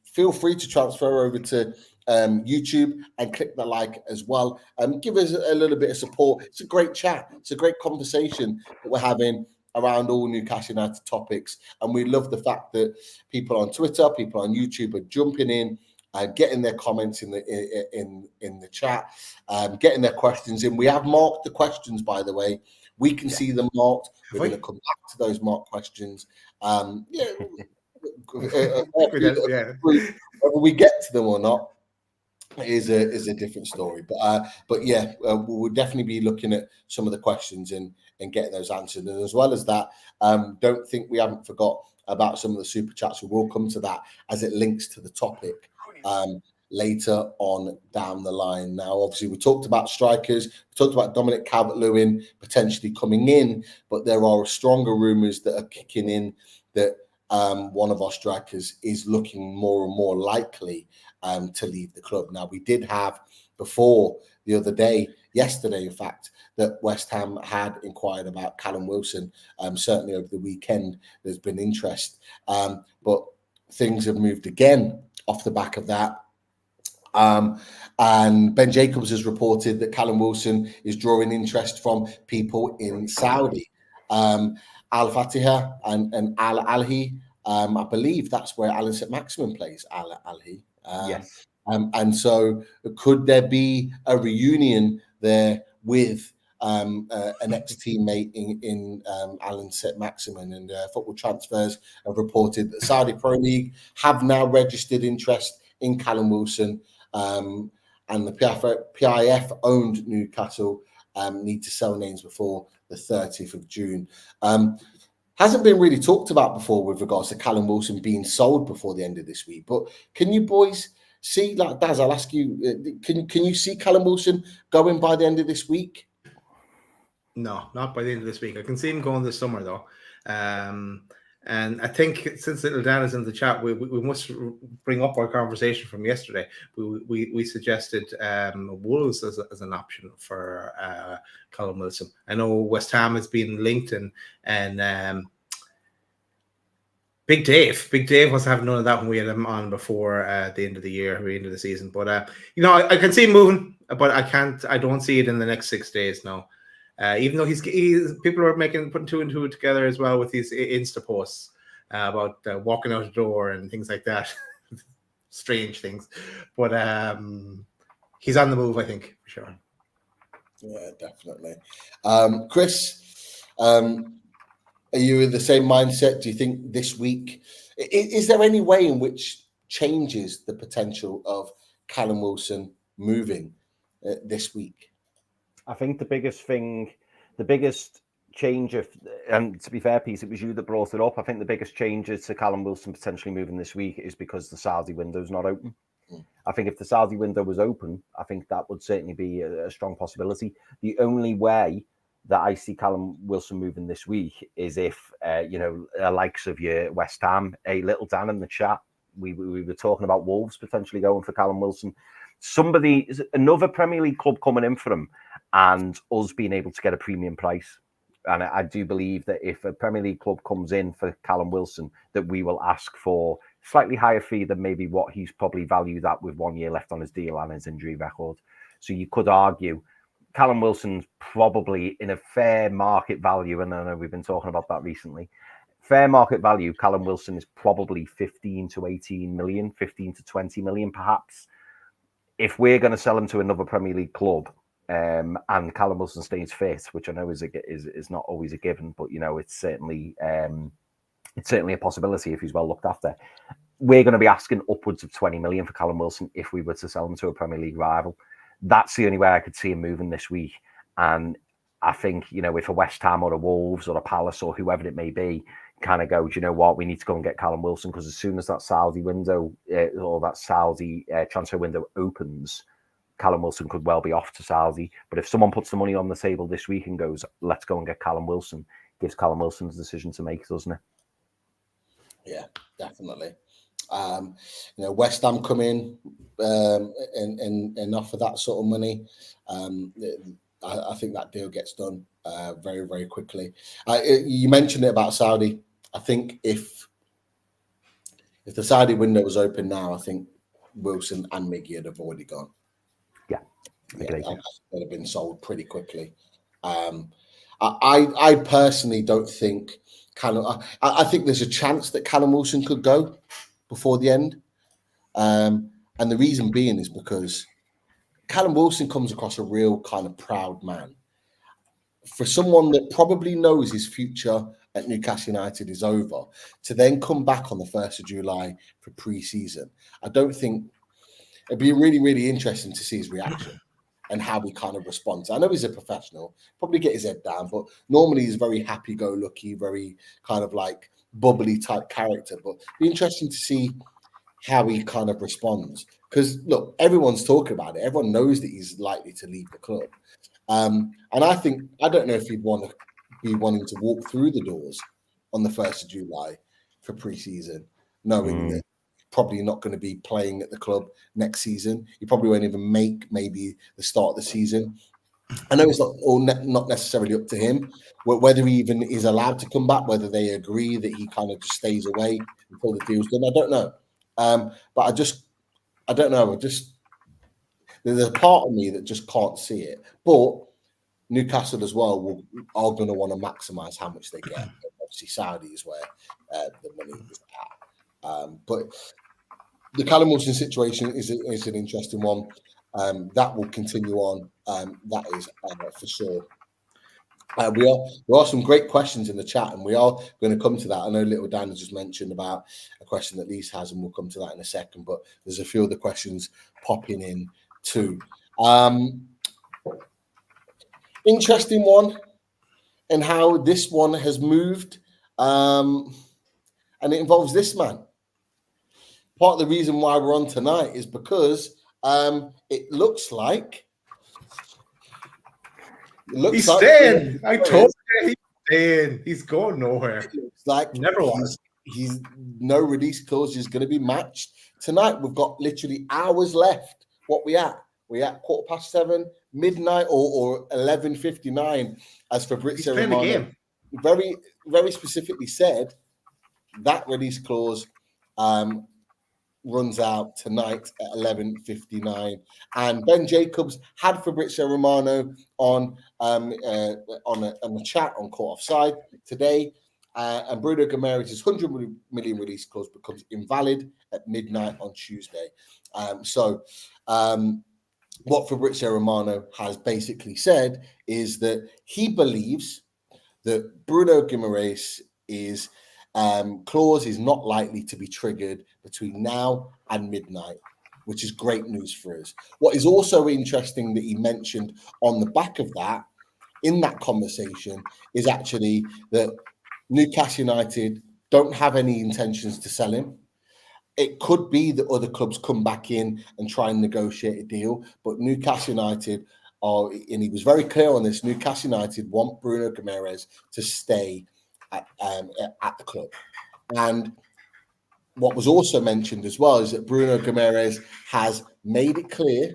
Feel free to transfer over to YouTube and click the like as well. Give us a little bit of support. It's a great chat. It's a great conversation that we're having around all Newcastle United topics, and we love the fact that people on Twitter, people on YouTube are jumping in, getting their comments in the chat, getting their questions in. We have marked the questions, by the way. We can see them marked. We're going to come back to those marked questions. Whether we get to them or not is a different story. But yeah, we'll definitely be looking at some of the questions and getting those answered. And as well as that, don't think we haven't forgot about some of the super chats. We will come to that as it links to the topic later on down the line. Now, obviously, we talked about strikers. We talked about Dominic Calvert-Lewin potentially coming in, but there are stronger rumours that are kicking in that one of our strikers is looking more and more likely to leave the club. Now, we did have before the other day, yesterday, in fact, that West Ham had inquired about Callum Wilson. Certainly over the weekend, there's been interest. But things have moved again off the back of that. And Ben Jacobs has reported that Callum Wilson is drawing interest from people in Saudi. Al Fatiha and Al Alhi. I believe that's where Alan St. Maximin plays, Al Alhi. Yes. And so could there be a reunion there with an ex-teammate in Alan St. Maximin? And Football Transfers have reported that the Saudi Pro League have now registered interest in Callum Wilson, and the PIF-owned Newcastle need to sell names before the 30th of June. Hasn't been really talked about before with regards to Callum Wilson being sold before the end of this week. But can you boys see, like Daz, I'll ask you, can you see Callum Wilson going by the end of this week? No, not by the end of this week. I can see him going this summer, though. And I think since Little Dan is in the chat, we must bring up our conversation from yesterday. We suggested Wolves as an option for Callum Wilson. I know West Ham has been linked, and Big Dave was having none of that when we had him on before the end of the year, the end of the season. But I can see him moving, but I don't see it in the next 6 days now. Even though he's people are putting two and two together as well with these Insta posts about walking out the door and things like that. Strange things, but he's on the move, I think, for sure. Yeah, definitely. Chris, are you in the same mindset? Do you think this week, is there any way in which changes the potential of Callum Wilson moving this week? I think the biggest change and to be fair, Pete, it was you that brought it up. I think the biggest changes to Callum Wilson potentially moving this week is because the Saudi window's not open. I think if the Saudi window was open, I think that would certainly be a strong possibility. The only way that I see Callum Wilson moving this week is if, likes of your West Ham, a Little Dan in the chat, we were talking about Wolves potentially going for Callum Wilson. Another Premier League club coming in for him and us being able to get a premium price. And I do believe that if a Premier League club comes in for Callum Wilson, that we will ask for slightly higher fee than maybe what he's probably valued at with 1 year left on his deal and his injury record. So you could argue Callum Wilson's probably in a fair market value, and I know we've been talking about that recently. Fair market value, Callum Wilson is probably 15 to 18 million, 15 to 20 million perhaps. If we're going to sell him to another Premier League club, and Callum Wilson stays fit, which I know is not always a given, but it's certainly a possibility if he's well looked after. We're going to be asking upwards of 20 million for Callum Wilson if we were to sell him to a Premier League rival. That's the only way I could see him moving this week. And I think, if a West Ham or a Wolves or a Palace or whoever it may be kind of go, do you know what, we need to go and get Callum Wilson, because as soon as that Saudi window or that Saudi transfer window opens, Callum Wilson could well be off to Saudi. But if someone puts the money on the table this week and goes, let's go and get Callum Wilson, gives Callum Wilson the decision to make, doesn't it? Yeah, definitely. West Ham come in and offer that sort of money. I think that deal gets done very, very quickly. You mentioned it about Saudi. I think if the Saudi window was open now, I think Wilson and Miggy would have already gone. They'd have been sold pretty quickly. I personally don't think Callum. I think there's a chance that Callum Wilson could go before the end, and the reason being is because Callum Wilson comes across a real kind of proud man. For someone that probably knows his future at Newcastle United is over, to then come back on the 1st of July for pre-season, I don't think it'd be really, really interesting to see his reaction and how he kind of responds. I know he's a professional, probably get his head down, but normally he's very happy-go-lucky, very kind of like bubbly type character. But it'd be interesting to see how he kind of responds. Because, look, everyone's talking about it. Everyone knows that he's likely to leave the club. And I don't know if he'd want to be wanting to walk through the doors on the 1st of July for pre-season, knowing that probably not going to be playing at the club next season. He probably won't even make maybe the start of the season. I know it's not necessarily up to him whether he even is allowed to come back, whether they agree that he kind of just stays away until the deal's done. I don't know. But I don't know. There's a part of me that just can't see it. But Newcastle as well are going to want to maximise how much they get. Obviously, Saudi is where the money is at. But the Callum Wilson situation is an interesting one. That will continue on. That is for sure. There are some great questions in the chat, and we are going to come to that. I know Little Dan has just mentioned about a question that Lise has, and we'll come to that in a second. But there's a few other questions popping in too. Interesting one, and how this one has moved, and it involves this man. Part of the reason why we're on tonight is because it looks like. He's staying. I told you he's staying. He's going nowhere. It looks like never was. He's no release clause is going to be matched tonight. We've got literally hours left. What we at? We at 7:15, midnight, or 11:59. As Fabrizio Romano very, very specifically said, that release clause runs out tonight at 11:59, and Ben Jacobs had Fabrizio Romano on a chat on Caught Offside today, and Bruno Guimarães' 100 million release clause becomes invalid at midnight on Tuesday. What Fabrizio Romano has basically said is that he believes that Bruno Guimarães is clause is not likely to be triggered between now and midnight, which is great news for us. What is also interesting that he mentioned on the back of that, in that conversation, is actually that Newcastle United don't have any intentions to sell him. It could be that other clubs come back in and try and negotiate a deal, but Newcastle United are, and he was very clear on this, Newcastle United want Bruno Guimarães to stay at the club. And what was also mentioned as well is that Bruno Guimarães has made it clear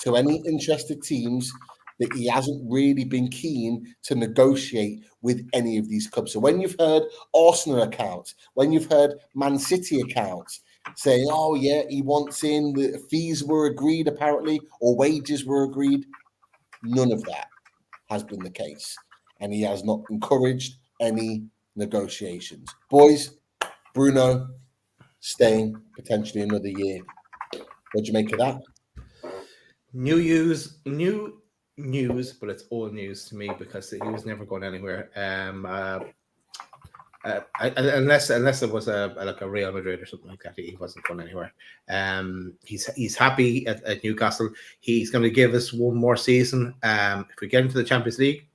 to any interested teams that he hasn't really been keen to negotiate with any of these clubs. So when you've heard Arsenal accounts, when you've heard Man City accounts saying, oh yeah, he wants in, the fees were agreed apparently, or wages were agreed, none of that has been the case. And he has not encouraged any negotiations. Boys, Bruno staying potentially another year. What do you make of that? New news, but it's old news to me because he was never going anywhere. Unless it was like a Real Madrid or something like that, he wasn't going anywhere. He's happy at Newcastle. He's going to give us one more season. If we get into the Champions League,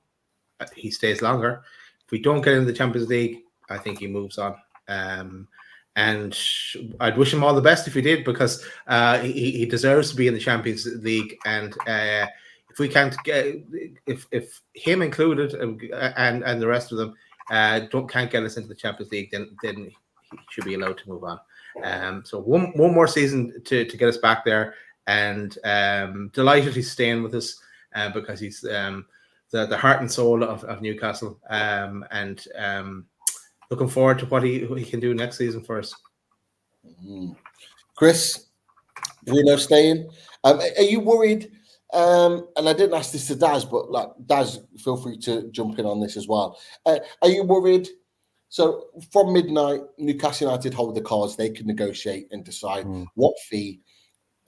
he stays longer. If we don't get into the Champions League, I think he moves on. And I'd wish him all the best if he did, because he deserves to be in the Champions League. And if we can't get, if him included and the rest of them can't get us into the Champions League, then he should be allowed to move on. So one more season to get us back there, and delighted he's staying with us because he's the heart and soul of Newcastle, and looking forward to what he can do next season for us. Chris, Bruno staying. Are you worried? And I didn't ask this to Daz, but like Daz, feel free to jump in on this as well. Are you worried? So from midnight, Newcastle United hold the cards. They can negotiate and decide what fee,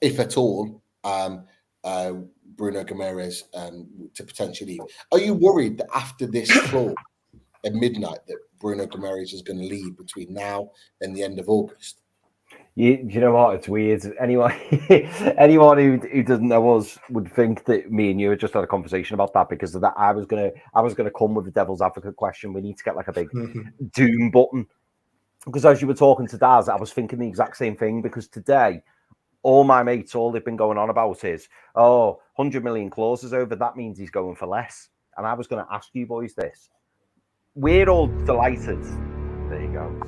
if at all, Bruno Guimarães to potentially leave. Are you worried that after this clause at midnight that Bruno Guimarães is going to leave between now and the end of August? You know what? It's weird. Anyone who doesn't know us would think that me and you had just had a conversation about that, because of that. I was gonna come with the devil's advocate question. We need to get like a big doom button, because as you were talking to Daz, I was thinking the exact same thing. Because today, all my mates, all they've been going on about is, 100 million clauses over. That means he's going for less. And I was going to ask you boys this. We're all delighted. There you go.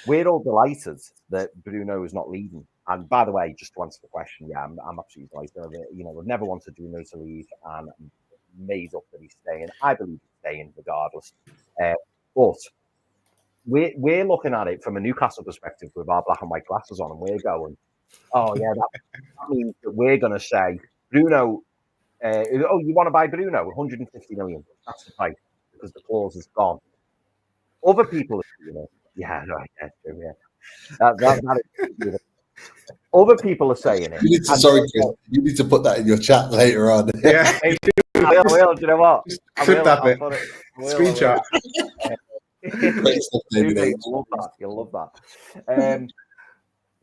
We're all delighted that Bruno is not leaving. And by the way, just to answer the question, yeah, I'm absolutely delighted. We've never wanted Bruno to leave, and I'm made up that he's staying. I believe he's staying regardless. But we're looking at it from a Newcastle perspective with our black and white glasses on, and we're going, oh yeah, that means that we're going to say Bruno Oh, you want to buy Bruno? 150 million. That's the price because the clause is gone. Other people are saying it. Yeah, no, yeah. That is, other people are saying it. You need to, sorry, Chris, you need to put that in your chat later on. Yeah. I will. Do you know what? Clip that bit. Screenshot. Great stuff, David H. You'll love that.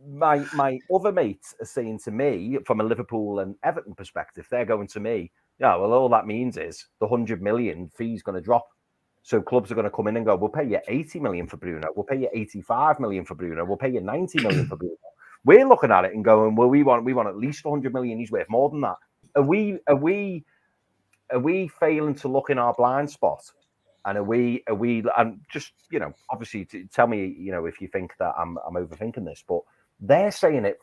My other mates are saying to me, from a Liverpool and Everton perspective, they're going to me, yeah, well, all that means is the 100 million fee is going to drop. So clubs are going to come in and go, we'll pay you 80 million for Bruno. We'll pay you 85 million for Bruno. We'll pay you 90 million for Bruno. We're looking at it and going, well, we want at least 100 million. He's worth more than that. Are we failing to look in our blind spot? And are we and just, obviously tell me, if you think that I'm overthinking this, but they're saying it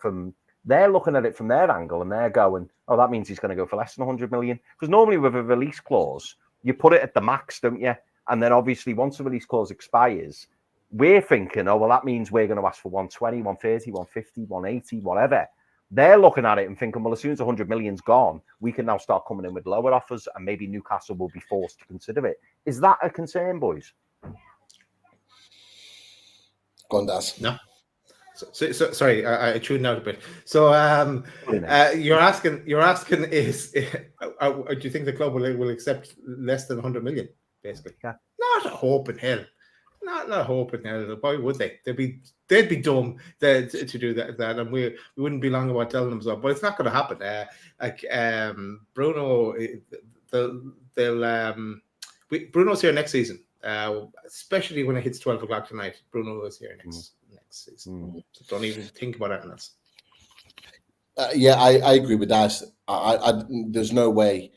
they're looking at it from their angle and they're going, oh, that means he's going to go for less than 100 million. Because normally with a release clause, you put it at the max, don't you? And then obviously once the release clause expires, we're thinking, oh, well, that means we're going to ask for 120, 130, 150, 180, whatever. They're looking at it and thinking, well, as soon as 100 million's gone, we can now start coming in with lower offers and maybe Newcastle will be forced to consider it. Is that a concern, boys? Go on, Daz. No. So sorry, I tuned out a bit. So you're asking is do you think the club will accept less than 100 million? Basically, yeah. Not a hope in hell. Not a hope in hell. Why would they? They'd be dumb to do that, and we wouldn't be long about telling them so. But it's not going to happen. Bruno, Bruno's here next season. Especially when it hits 12 o'clock tonight. Bruno is here next season. So don't even think about anything else. I agree with that. There's no way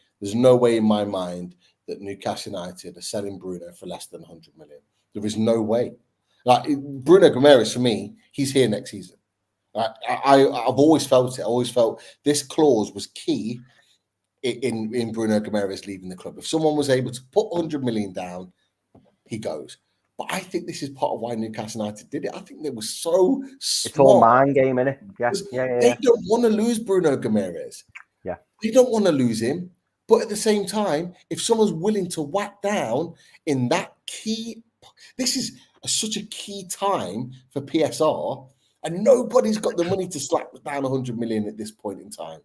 in my mind that Newcastle United are selling Bruno for less than 100 million. There is no way. Like Bruno Guimarães, for me, he's here next season. I've always felt it. I always felt this clause was key in Bruno Guimarães leaving the club. If someone was able to put 100 million down, he goes. But I think this is part of why Newcastle United did it. I think they were so smart. It's all mind game, innit? Yeah. They don't want to lose Bruno Guimarães. Yeah. They don't want to lose him. But at the same time, if someone's willing to whack down in that key, this is such a key time for PSR, and nobody's got the money to slap down 100 million at this point in time.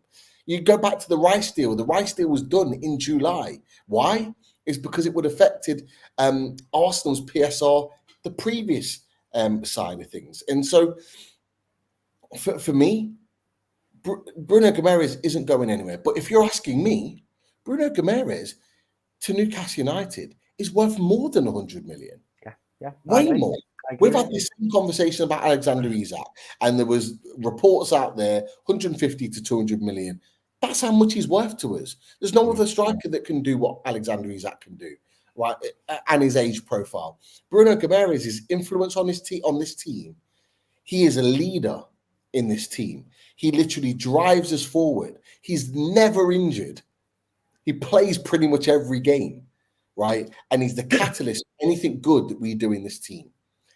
You go back to the Rice deal. The Rice deal was done in July. Why? It's because it would have affected Arsenal's PSR, the previous side of things. And so, for me, Bruno Guimarães isn't going anywhere. But if you're asking me, Bruno Guimarães to Newcastle United is worth more than 100 million. Yeah. Way more. We've had this conversation about Alexander Isak, and there was reports out there, 150 to 200 million. That's how much he's worth to us. There's no other striker that can do what Alexander Isak can do, right? And his age profile. Bruno Guimarães' his influence on this team. He is a leader in this team. He literally drives us forward. He's never injured. He plays pretty much every game, right? And he's the catalyst for anything good that we do in this team.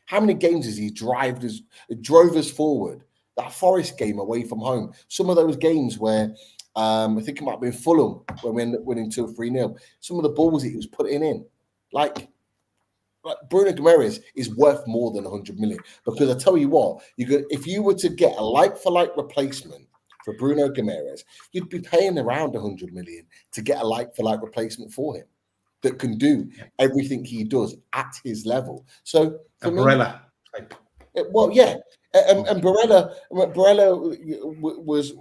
How many games has he drove us forward? That Forest game away from home. Some of those games where I think it might have been Fulham when we ended up winning 2-3-0. Some of the balls that he was putting in. Like Bruno Guimarães is worth more than 100 million. Because I tell you what, if you were to get a like-for-like replacement for Bruno Guimarães, you'd be paying around 100 million to get a like-for-like replacement for him that can do everything he does at his level. So for Barella. Well, yeah. And Barella was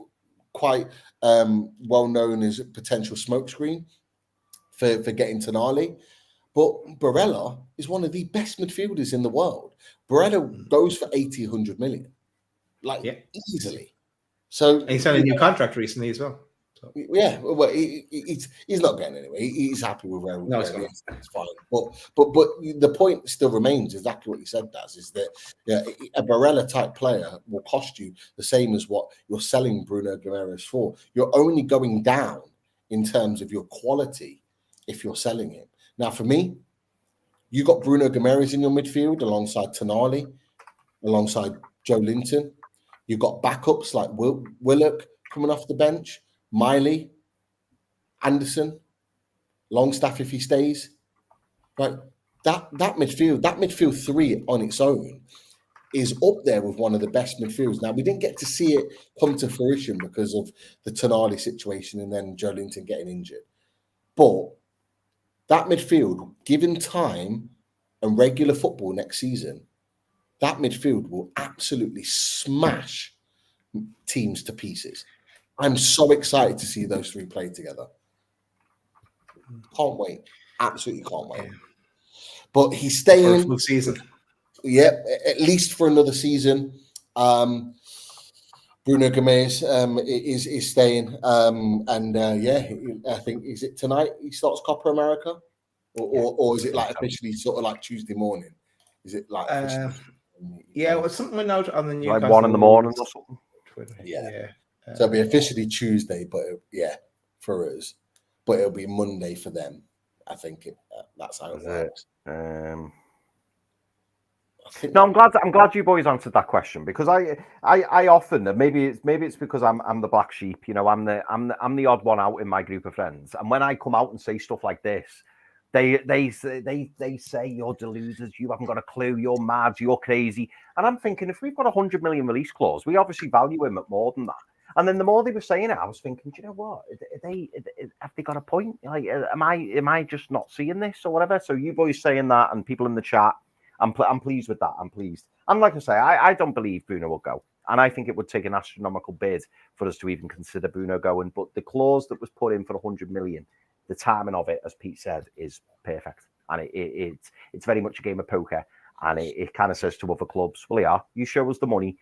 quite well known as a potential smokescreen for getting Tonali. But Barella is one of the best midfielders in the world. Barella goes for 80, 100 million. Easily. So and he signed a new contract recently as well. So. Yeah, well, he's not getting anywhere. He's happy with where he is. It's fine. But the point still remains exactly what you said, Daz, is that a Barella type player will cost you the same as what you're selling Bruno Guimarães for. You're only going down in terms of your quality if you're selling him. Now, for me, you got Bruno Guimarães in your midfield alongside Tonali, alongside Joe Linton. You got backups like Willock coming off the bench. Miley, Anderson, Longstaff if he stays. Right, that midfield three on its own is up there with one of the best midfields. Now, we didn't get to see it come to fruition because of the Tonali situation and then Joelinton getting injured. But that midfield, given time and regular football next season, that midfield will absolutely smash teams to pieces. I'm so excited to see those three play together. Can't wait. Absolutely can't wait. Yeah. But he's staying for a full season. Yeah, at least for another season. Bruno Guimarães is staying, I think is it tonight he starts Copa America, or is it like officially sort of like Tuesday morning? Is it like well, something went out on the Newcastle like 1 a.m. or something. Twitter. Yeah. So it'll be officially Tuesday, but for us, but it'll be Monday for them. I think that's how it works. No, I'm glad you boys answered that question, because I often, maybe it's because I'm the black sheep, you know, I'm the odd one out in my group of friends, and when I come out and say stuff like this, they say you're deluded, you haven't got a clue, you're mad, you're crazy, and I'm thinking, if we've got 100 million release clause, we obviously value him at more than that. And then the more they were saying it, I was thinking, do you know what? Have they got a point? Like, am I just not seeing this or whatever? So you boys saying that, and people in the chat, I'm pleased with that. I'm pleased. And like I say, I don't believe Bruno will go. And I think it would take an astronomical bid for us to even consider Bruno going. But the clause that was put in for 100 million, the timing of it, as Pete said, is perfect. And it's very much a game of poker. And it kind of says to other clubs, well, yeah, you show us the money,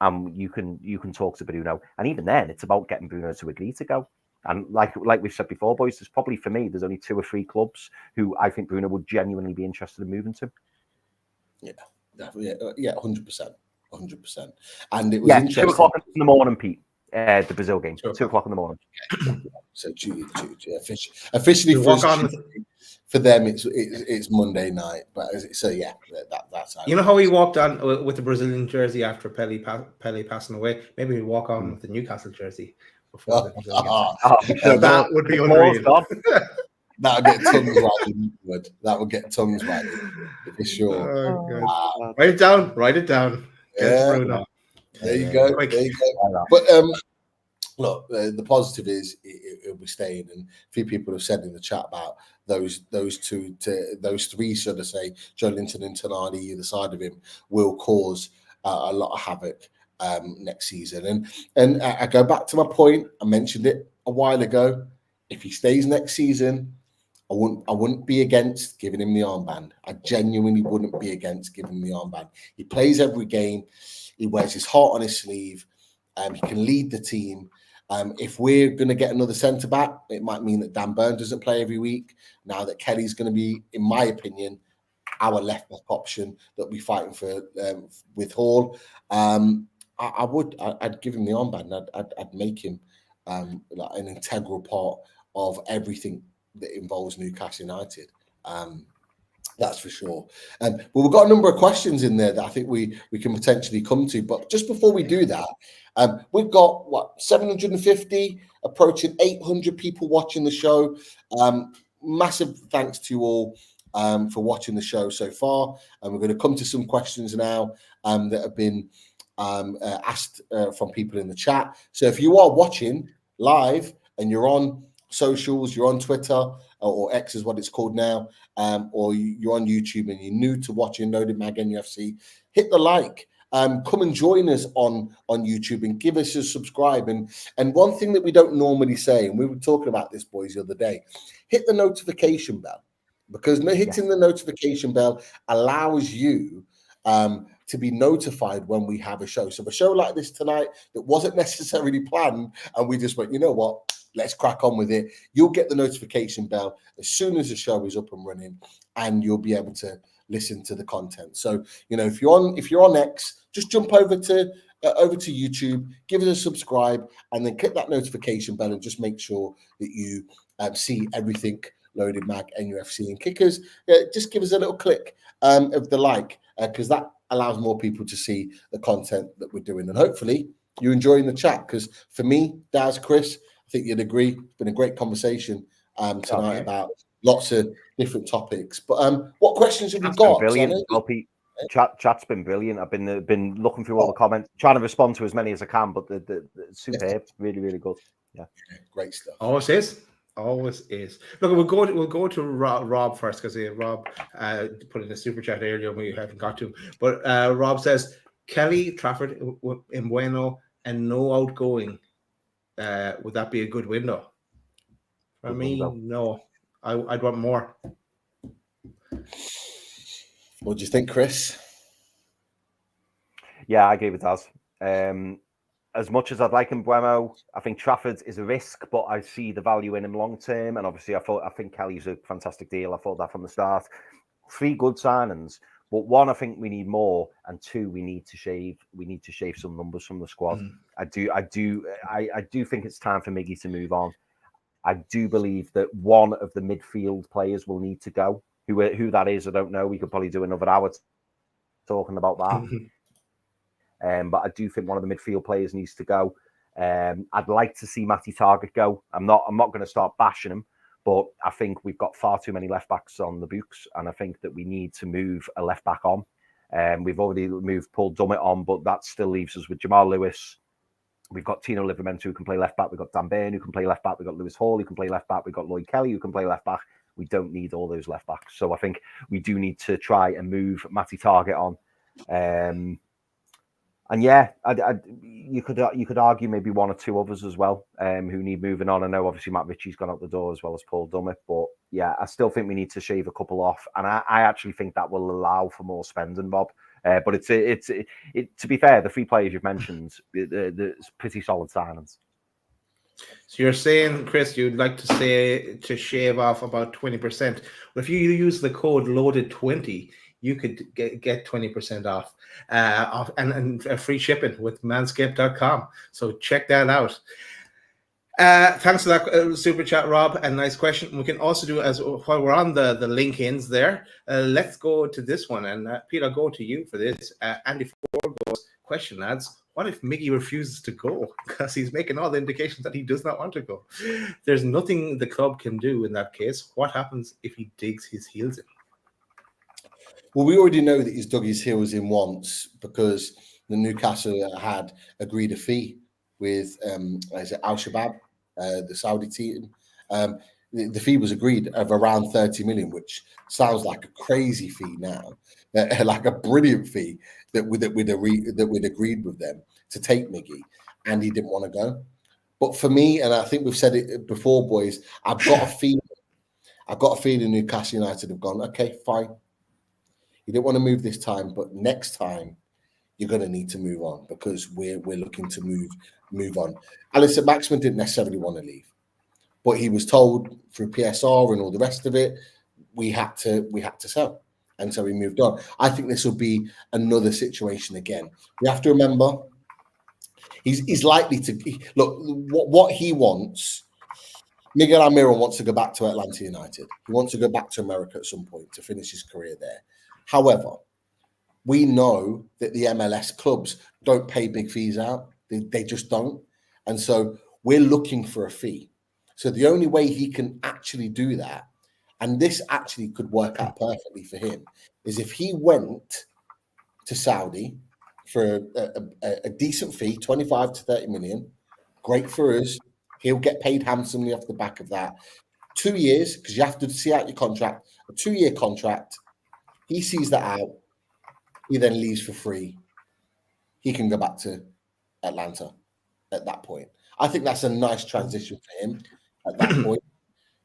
and you can talk to Bruno. And even then, it's about getting Bruno to agree to go. And like we've said before, boys, there's probably, for me, there's only 2 or 3 clubs who I think Bruno would genuinely be interested in moving to. Yeah, 100%. And it was interesting. 2 o'clock in the morning, Pete. The Brazil game, 2 o'clock in the morning. So officially for them, it's Monday night. But that's how. You know how he walked on with the Brazilian jersey after Pele passing away? Maybe he'd walk on with the Newcastle jersey before the Brazil game. That would be unreal. That would get tongues wagging. That would get tongues wagging for sure. Oh, Write it down. Yeah. There you go. But look, the positive is it'll be staying, and a few people have said in the chat about those 3, should I say, Joelinton and Tonali either side of him, will cause a lot of havoc next season. And I go back to my point. I mentioned it a while ago. If he stays next season, I wouldn't be against giving him the armband. I genuinely wouldn't be against giving him the armband. He plays every game. He wears his heart on his sleeve. He can lead the team. If we're going to get another centre back, it might mean that Dan Burn doesn't play every week. Now that Kelly's going to be, in my opinion, our left back option that we're fighting for with Hall. I'd give him the armband. I'd make him like an integral part of everything that involves Newcastle United. That's for sure. Well, we've got a number of questions in there that I think we can potentially come to. But just before we do that, we've got 750, approaching 800 people watching the show. Massive thanks to you all for watching the show so far. And we're going to come to some questions now that have been asked from people in the chat. So if you are watching live and you're on socials, you're on Twitter, or X is what it's called now, or you're on YouTube and you're new to watching Loaded Mag NUFC, hit the like. Come and join us on YouTube and give us a subscribe. And one thing that we don't normally say, and we were talking about this, boys, the other day, hit the notification bell, because hitting the notification bell allows you to be notified when we have a show. So a show like this tonight that wasn't necessarily planned, and we just went, you know what? Let's crack on with it. You'll get the notification bell as soon as the show is up and running, and you'll be able to listen to the content. So, you know, if you're on X, just jump over to YouTube, give us a subscribe, and then click that notification bell, and just make sure that you see everything Loaded Mag NUFC and Kickers. Just give us a little click of the like, because that allows more people to see the content that we're doing, and hopefully you're enjoying the chat. Because for me, Daz, Chris, I think you'd agree. It's been a great conversation tonight about lots of different topics. But what questions have we got? Brilliant, LP. Chat's been brilliant. I've been looking through all the comments, trying to respond to as many as I can, but the superb, really, really good. Yeah, great stuff. Always is. Look, we'll go to Rob first, because Rob put in a super chat earlier and we haven't got to. But Rob says Kelly, Trafford, Mbeumo, and no outgoing. Would that be a good window? For me, no. I'd want more. What do you think, Chris? Yeah, I agree with that. As much as I'd like Mbeumo, I think Trafford is a risk, but I see the value in him long term. And obviously, I think Kelly's a fantastic deal. I thought that from the start. 3 good signings, but 1, I think we need more, and 2, we need to shave some numbers from the squad. I do think it's time for Miggy to move on. I do believe that one of the midfield players will need to go. Who that is, I don't know. We could probably do another hour talking about that. But I do think one of the midfield players needs to go. I'd like to see Matty Targett go. I'm not going to start bashing him, but I think we've got far too many left backs on the books, and I think that we need to move a left back on. We've already moved Paul Dummett on, but that still leaves us with Jamal Lewis. We've got Tino Livramento who can play left back. We've got Dan Burn who can play left back. We've got Lewis Hall who can play left back. We've got Lloyd Kelly who can play left back. We don't need all those left backs. So I think we do need to try and move Matty Targett on. And yeah, you could argue maybe 1 or 2 others as well who need moving on. I know obviously Matt Ritchie's gone out the door as well as Paul Dummett, but yeah, I still think we need to shave a couple off, and I actually think that will allow for more spending, Bob. But it's to be fair, the 3 players you've mentioned, it's pretty solid signings. So you're saying, Chris, you'd like to shave off about 20%. Well, if you use the code LOADED20, you could get 20% off and free shipping with manscaped.com. So check that out. Thanks for that super chat, Rob, and nice question. We can also do, as while we're on the link-ins there, let's go to this one. And Peter, I'll go to you for this. Andy Ford goes, question, lads. What if Miggy refuses to go? Because he's making all the indications that he does not want to go. There's nothing the club can do in that case. What happens if he digs his heels in? Well, we already know that he's dug his heels in once, because the Newcastle had agreed a fee with Al Shabab, the Saudi team. The fee was agreed of around 30 million, which sounds like a crazy fee now, like a brilliant fee that we'd agreed with them to take Miggy, and he didn't want to go. But for me, and I think we've said it before, boys, I've got a feeling Newcastle United have gone, okay, fine. You didn't want to move this time, but next time you're going to need to move on, because we're looking to move on. Alisson Maximin didn't necessarily want to leave, but he was told through PSR and all the rest of it, we had to sell, and so we moved on. I think this will be another situation again. We have to remember he's likely to look what he wants. Miguel Almiron wants to go back to Atlanta United. He wants to go back to America at some point to finish his career there. However, we know that the MLS clubs don't pay big fees out. They just don't. And so we're looking for a fee. So the only way he can actually do that, and this actually could work out perfectly for him, is if he went to Saudi for a decent fee, 25 to 30 million. Great for us. He'll get paid handsomely off the back of that. 2 years, because you have to see out your contract, a 2-year contract. He sees that out. He then leaves for free. He can go back to Atlanta at that point. I think that's a nice transition for him at that point.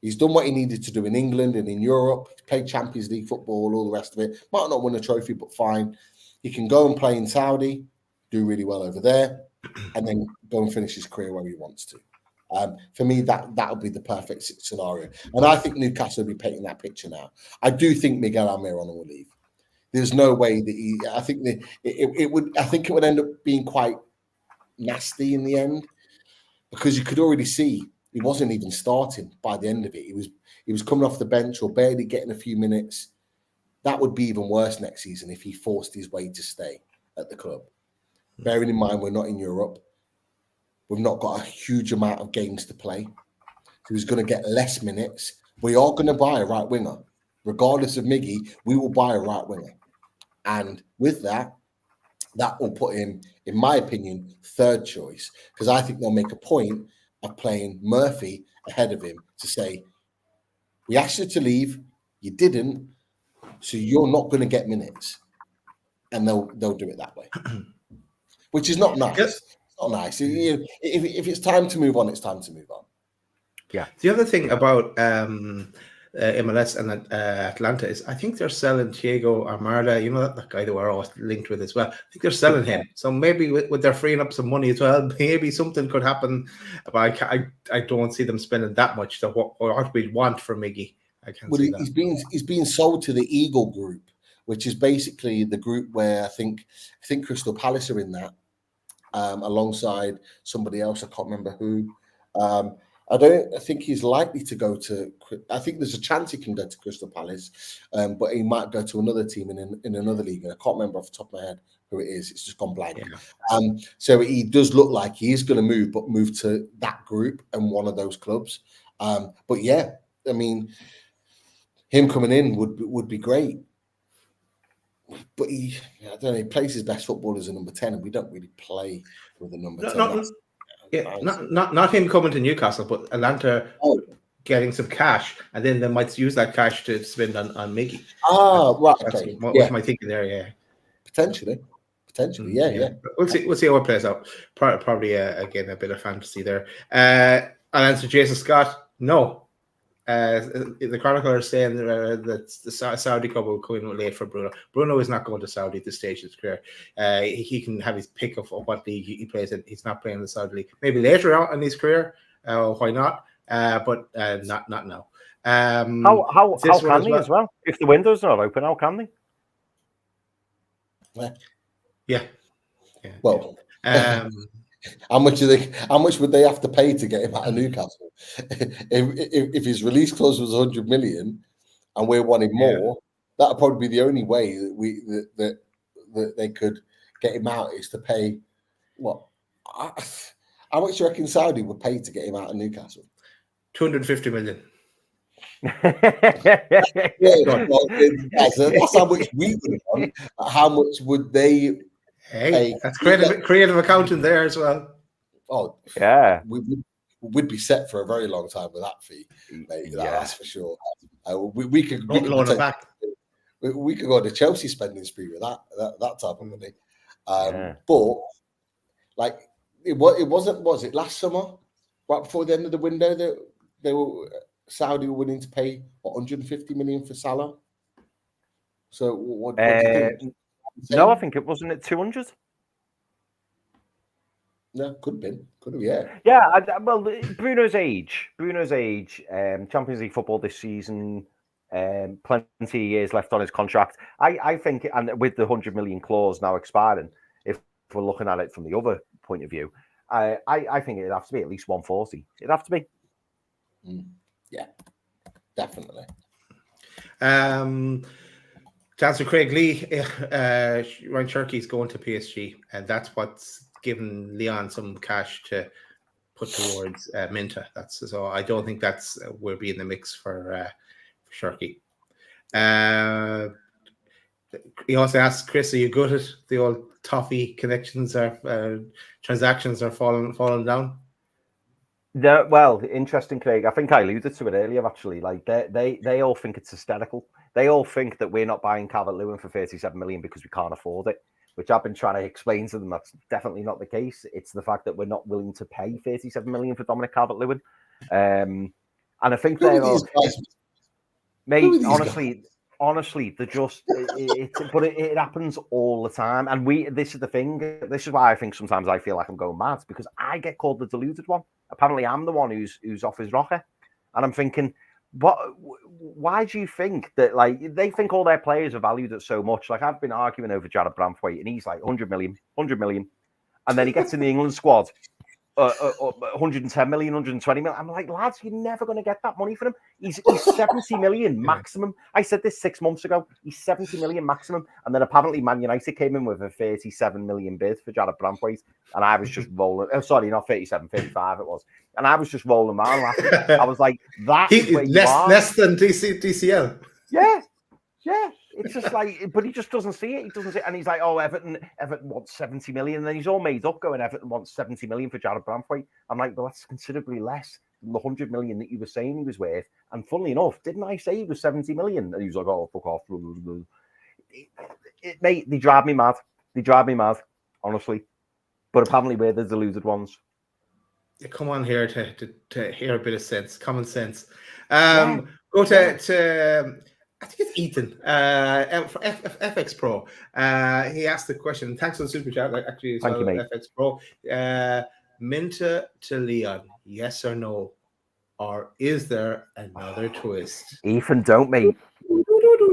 He's done what he needed to do in England and in Europe. He played Champions League football, all the rest of it. Might not win a trophy, but fine. He can go and play in Saudi, do really well over there, and then go and finish his career where he wants to. For me, that'll be the perfect scenario. And I think Newcastle will be painting that picture now. I do think Miguel Almiron will leave. There's no way that I think it would end up being quite nasty in the end, because you could already see he wasn't even starting by the end of it. He was coming off the bench or barely getting a few minutes. That would be even worse next season if he forced his way to stay at the club. Bearing in mind we're not in Europe, We've not got a huge amount of games to play. So he's going to get less minutes. We are going to buy a right winger. Regardless of Miggy, we will buy a right winger. And with that, that will put him, in my opinion, third choice. Because I think they'll make a point of playing Murphy ahead of him to say, we asked you to leave, you didn't, so you're not going to get minutes. And they'll do it that way. Which is not nice. It's not nice. If it's time to move on, it's time to move on. Yeah. The other thing about MLS and Atlanta is I think they're selling Thiago Armada, that guy that we're all linked with as well. I think they're selling him. So maybe with their freeing up some money as well, maybe something could happen. But I don't see them spending that much to what we want from Miggy. I can't see that. He's being sold to the Eagle Group, which is basically the group where I think Crystal Palace are in that, alongside somebody else. I can't remember who. I think he's likely to go to. I think there's a chance he can go to Crystal Palace, but he might go to another team in another league. And I can't remember off the top of my head who it is. It's just gone blank. Yeah. So he does look like he is going to move to that group and one of those clubs. But yeah, I mean, him coming in would be great. But I don't know. He plays his best football as a number 10, and we don't really play with a number 10. Not him coming to Newcastle, but Atlanta getting some cash, and then they might use that cash to spend on Miggy. Right. That's okay. What's my thinking there? Yeah. Potentially. Yeah. We'll see how it plays out. Probably again a bit of fantasy there. I'll answer Jason Scott. No. The Chronicle are saying that the Saudi club will come in late for Bruno. Bruno is not going to Saudi at this stage of his career. He can have his pick of what league he plays in. He's not playing in the Saudi league. Maybe later on in his career, why not? But not now. How can they as well? If the window's not open, how can they? Yeah. Well. How much would they have to pay to get him out of Newcastle? If his release clause was 100 million and we're wanting more, that'd probably be the only way that they could get him out is to pay what? How much do you reckon Saudi would pay to get him out of Newcastle? 250 million. That's how much we would want. How much would they? Hey, that's creative accounting there as well. Oh, yeah. We'd be set for a very long time with that fee, mate. That's for sure. We could loan it back. We could go to Chelsea spending spree with that type of money. But like it wasn't. Was it last summer, right before the end of the window, that Saudi were willing to pay 150 million for Salah? So what do you think? No, I think it wasn't at 200. No, could have, yeah. Yeah, well, Bruno's age, Champions League football this season, plenty of years left on his contract. I think, and with the 100 million clause now expiring, if we're looking at it from the other point of view, I think it'd have to be at least 140. It'd have to be. Yeah, definitely. Chancellor Craig Lee, Ryan Cherky's going to PSG, and that's what's given Leon some cash to put towards Minteh. So I don't think that's will be in the mix for Cherky. He also asked Chris, "Are you good at the old toffee connections or transactions are falling down?" No, well, interesting, Craig. I think I alluded to it earlier. Actually, like they all think it's hysterical. They all think that we're not buying Calvert-Lewin for 37 million because we can't afford it, which I've been trying to explain to them. That's definitely not the case. It's the fact that we're not willing to pay 37 million for Dominic Calvert-Lewin. And I think they're all, mate, honestly, they're just, it happens all the time. And this is the thing. This is why I think sometimes I feel like I'm going mad, because I get called the deluded one. Apparently I'm the one who's off his rocker. And I'm thinking, why do you think that, like, they think all their players are valued at so much? Like, I've been arguing over Jared Branthwaite, and he's like 100 million. And then he gets in the England squad, 110 million, 120 million. I'm like, lads, you're never going to get that money for him. He's 70 million maximum. I said this 6 months ago. He's 70 million maximum. And then apparently Man United came in with a 37 million bid for Jared Branthwaite. And I was just rolling. Oh, sorry, not 37, 35 it was. And I was just rolling around laughing. I was like, less than DCL. Yeah. Yeah, it's just like, but he just doesn't see it. He doesn't see it. And he's like, oh, Everton wants 70 million. And then he's all made up going, Everton wants 70 million for Jared Branthwaite. I'm like, well, that's considerably less than the 100 million that you were saying he was worth. And funnily enough, didn't I say he was 70 million? And he was like, oh, fuck off. Mate, they drive me mad. They drive me mad, honestly. But apparently we're the deluded ones. You come on here to hear a bit of sense, common sense. Go to I think it's Ethan for FX Pro. He asked the question. Thanks for the super chat. Actually, thank you, mate. FX Pro. Minteh to Leon, yes or no? Or is there another twist? Ethan, don't, mate.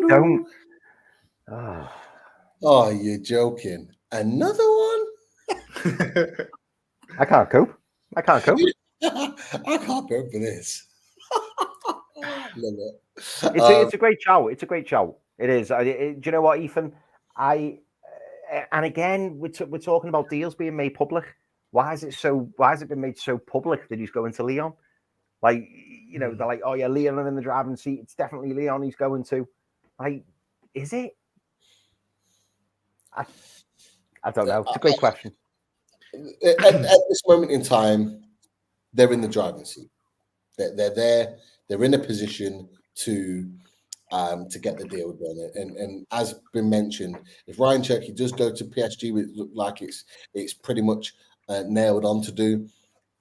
Don't. Oh, you're joking. Another one? I can't cope. I can't cope. I can't cope for this. Love it. It's a great show. It's a great show. It is. Do you know what, Ethan? And again, we're talking about deals being made public. Why has it been made so public that he's going to Leon? Like, you know, they're like, oh yeah, Leon in the driving seat. It's definitely Leon he's going to. Like, is it? I don't know. It's a great question. At this moment in time, they're in the driving seat. They're there. They're in a position to get the deal done. And as been mentioned, if Ryan Cherky does go to PSG, it looks like it's pretty much nailed on to do.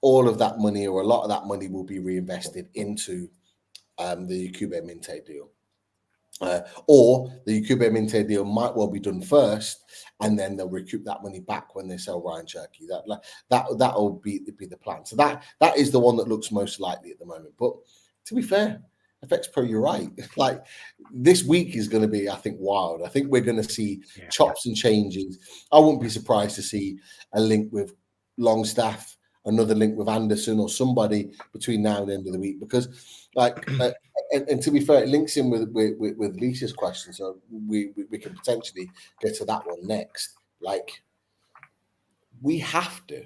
All of that money, or a lot of that money, will be reinvested into the Yankuba Minteh deal. Or the Yankuba Minteh deal might well be done first, and then they'll recoup that money back when they sell Ryan Cherky. That'll be the plan. So that is the one that looks most likely at the moment. But to be fair, FX Pro, you're right. Like, this week is going to be, I think, wild. I think we're going to see chops and changes. I wouldn't be surprised to see a link with Longstaff, another link with Anderson, or somebody between now and the end of the week. Because, like, and to be fair, it links in with Lisa's question, so we can potentially get to that one next. Like, we have to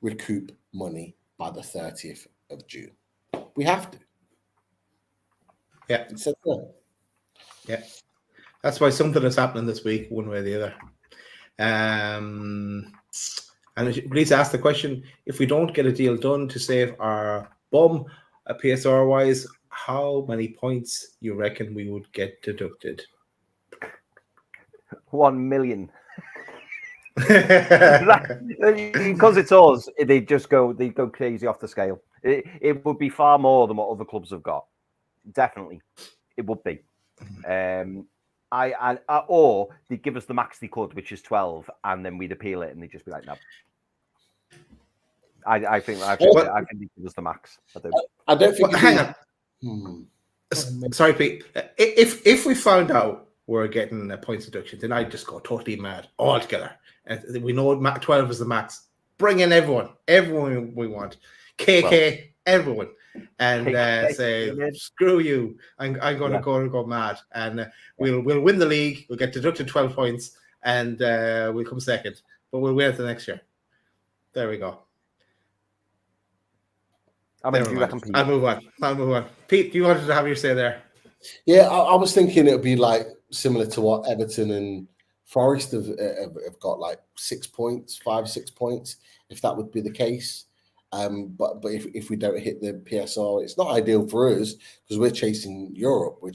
recoup money by the 30th of June. We have to. Yeah. It's a thing. Yeah. That's why something is happening this week, one way or the other. And please ask the question, if we don't get a deal done to save our bum, PSR wise, how many points you reckon we would get deducted? 1 million. Because it's us, they go crazy off the scale. It would be far more than what other clubs have got. Definitely, it would be. Or they give us the max they could, which is 12, and then we'd appeal it, and they'd just be like, no. I think they give us the max. I don't think. Hang on. Sorry, Pete. If we found out we're getting a points deduction, then I'd just go totally mad altogether. And we know 12 is the max. Bring in everyone we want. KK, everyone, and say screw you. I'm going to go mad, and we'll win the league. We'll get deducted 12 points, and we'll come second. But we'll win it the next year. There we go. I'll move on. Pete, you wanted to have your say there? Yeah, I was thinking it would be like similar to what Everton and Forest have got, like 6 points, 6 points, if that would be the case. But if we don't hit the PSR, it's not ideal for us because we're chasing Europe. We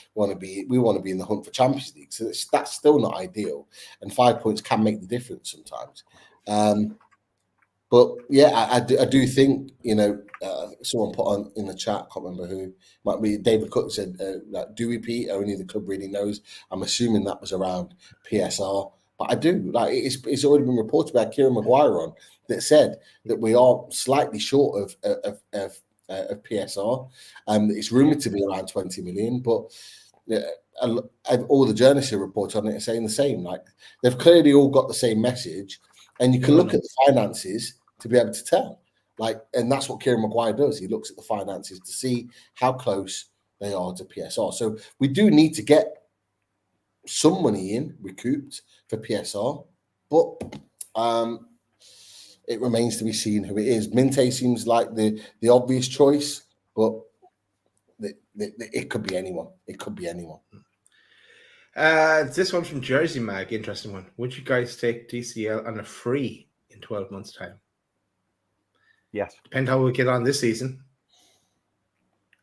want to be in the hunt for Champions League. So that's still not ideal. And 5 points can make the difference sometimes. But yeah, I do think, someone put on in the chat, can't remember who, might be David Cook, said, do we, Pete? Only the club really knows. I'm assuming that was around PSR. But I do, it's already been reported by Kieran Maguire on that said that we are slightly short of PSR. It's rumoured to be around 20 million, but all the journalists who report on it are saying the same. Like, they've clearly all got the same message. And you can look at the finances to be able to tell. And that's what Kieran Maguire does. He looks at the finances to see how close they are to PSR. So we do need to get some money in recouped for PSR, but it remains to be seen who it is. Minteh seems like the obvious choice, but it could be anyone. It could be anyone. This one from Jersey Mag, interesting one. Would you guys take DCL on a free in 12 months' time? Yes. Depend how we get on this season.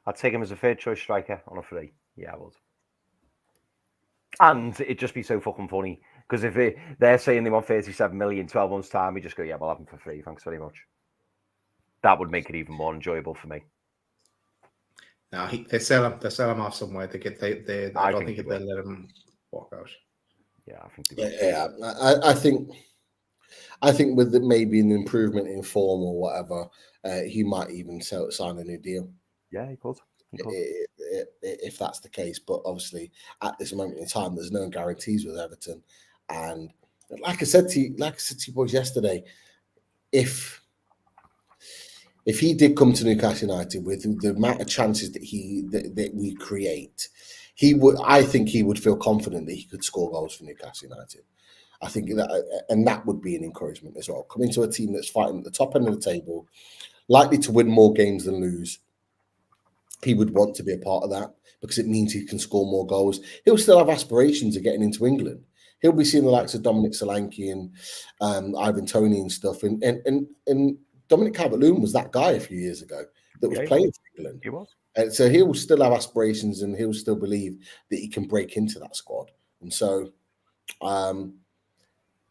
I'd take him as a third choice striker on a free. Yeah, I would. And it'd just be so fucking funny because if they're saying they want 37 million 12 months' time, we just go, yeah, we'll have him for free. Thanks very much. That would make it even more enjoyable for me. No, they sell him off somewhere. I don't think they'll let him walk out. Yeah, I think they will. Yeah, I think with maybe an improvement in form or whatever, he might even sign a new deal. Yeah, he could. If that's the case. But obviously, at this moment in time, there's no guarantees with Everton. And like I said to you boys yesterday, if he did come to Newcastle United with the amount of chances that we create, I think he would feel confident that he could score goals for Newcastle United. I think that would be an encouragement as well. Coming to a team that's fighting at the top end of the table, likely to win more games than lose, he would want to be a part of that because it means he can score more goals. He'll still have aspirations of getting into England. He'll be seeing the likes of Dominic Solanke and Ivan Toney and stuff. And Dominic Calvert-Lewin was that guy a few years ago that was playing for England. He was. And so he'll still have aspirations and he'll still believe that he can break into that squad. And so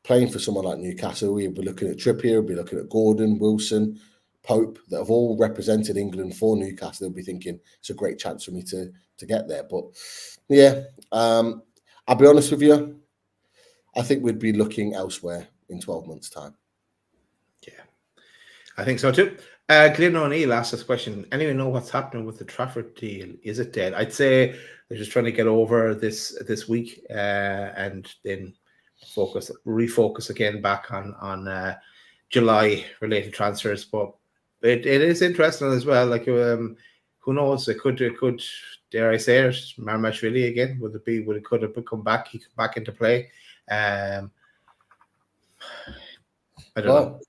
playing for someone like Newcastle, we'll be looking at Trippier, we'll be looking at Gordon, Wilson, Pope, that have all represented England for Newcastle. They'll be thinking it's a great chance for me to get there. But yeah, I'll be honest with you, I think we'd be looking elsewhere in 12 months' time. Yeah, I think so too. Glenn O'Neill asked this question. Anyone know what's happening with the Trafford deal? Is it dead? I'd say they're just trying to get over this week and then refocus again back on July related transfers. But it is interesting as well. Like who knows? It could dare I say it, Marmashvili again? Would it could have come back? He come back into play. I don't know.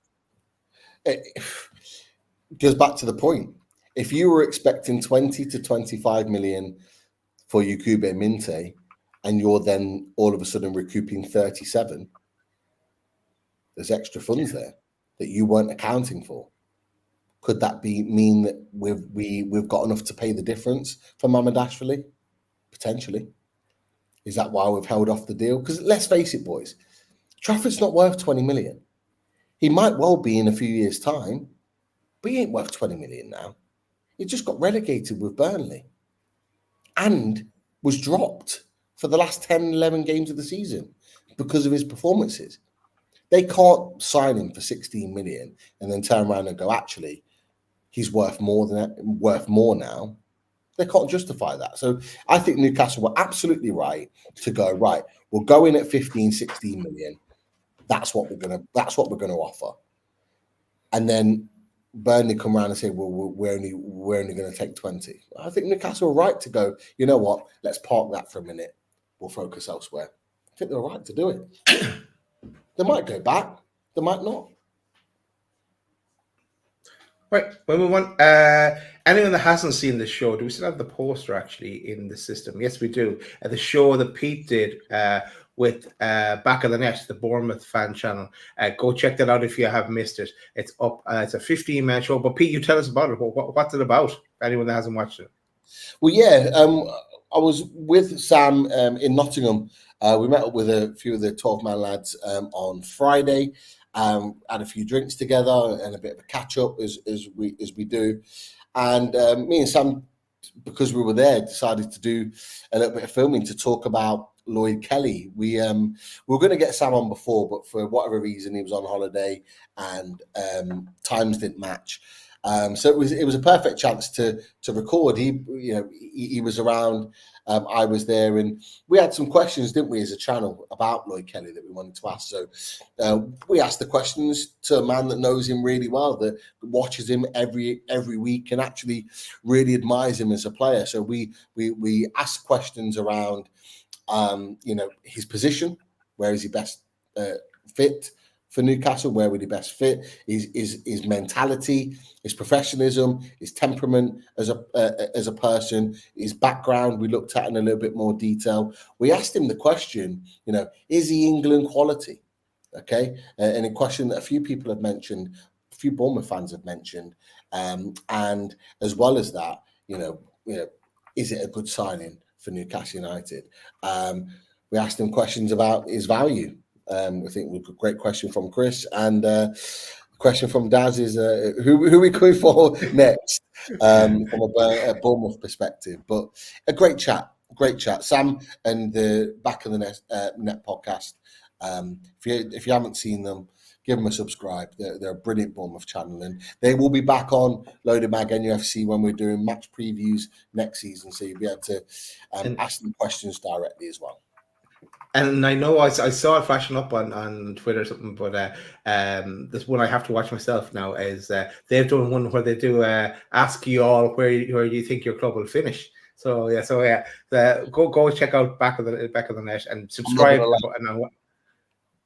It goes back to the point. If you were expecting 20 to 25 million for Yankuba Minteh, and you're then all of a sudden recouping 37, there's extra funds there that you weren't accounting for. Could that mean that we've got enough to pay the difference for Mamardashvili? Potentially. Is that why we've held off the deal? Because let's face it, boys, Trafford's not worth 20 million. He might well be in a few years' time, but he ain't worth 20 million now. He just got relegated with Burnley and was dropped for the last 10, 11 games of the season because of his performances. They can't sign him for 16 million and then turn around and go, actually, he's worth more now. They can't justify that. So I think Newcastle were absolutely right to go, right, we'll go in at 15, 16 million. That's what we're gonna offer. And then Burnley come around and say, well, we're only going to take 20. I think Newcastle are right to go, you know what, let's park that for a minute. We'll focus elsewhere. I think they're right to do it. They might go back. They might not. Right, we'll move on. Anyone that hasn't seen the show, do we still have the poster actually in the system? Yes, we do. The show that Pete did with Back of the Net, the Bournemouth fan channel. Go check that out if you have missed it. It's up. It's a 15-minute show. But Pete, you tell us about it. What's it about? Anyone that hasn't watched it. Well, yeah. I was with Sam in Nottingham. We met up with a few of the 12-man lads on Friday. Had a few drinks together and a bit of a catch up as we do. And me and Sam, because we were there, decided to do a little bit of filming to talk about Lloyd Kelly. We were going to get Sam on before, but for whatever reason, he was on holiday and times didn't match. So it was a perfect chance to record. He was around. I was there, and we had some questions, didn't we, as a channel about Lloyd Kelly that we wanted to ask. So we asked the questions to a man that knows him really well, that watches him every week and actually really admires him as a player. So we asked questions around, his position, where is he best fit for Newcastle, where would he best fit, his mentality, his professionalism, his temperament as a person, his background. We looked at in a little bit more detail. We asked him the question, is he England quality? Okay, and a question that a few people have mentioned, a few Bournemouth fans have mentioned, and as well as that, is it a good signing for Newcastle United? We asked him questions about his value. I think it was a great question from Chris, and question from Daz is who are we going for next from a Bournemouth perspective. But a great chat. Sam and the Back of the Net podcast. If you haven't seen them, give them a subscribe. They're a brilliant Bournemouth channel, and they will be back on Loaded Mag NUFC when we're doing match previews next season. So you'll be able to ask them questions directly as well. And I know I saw it flashing up on Twitter or something, but this one I have to watch myself now is they've done one where they do ask you all where you think your club will finish. So go check out Back of the Net and subscribe.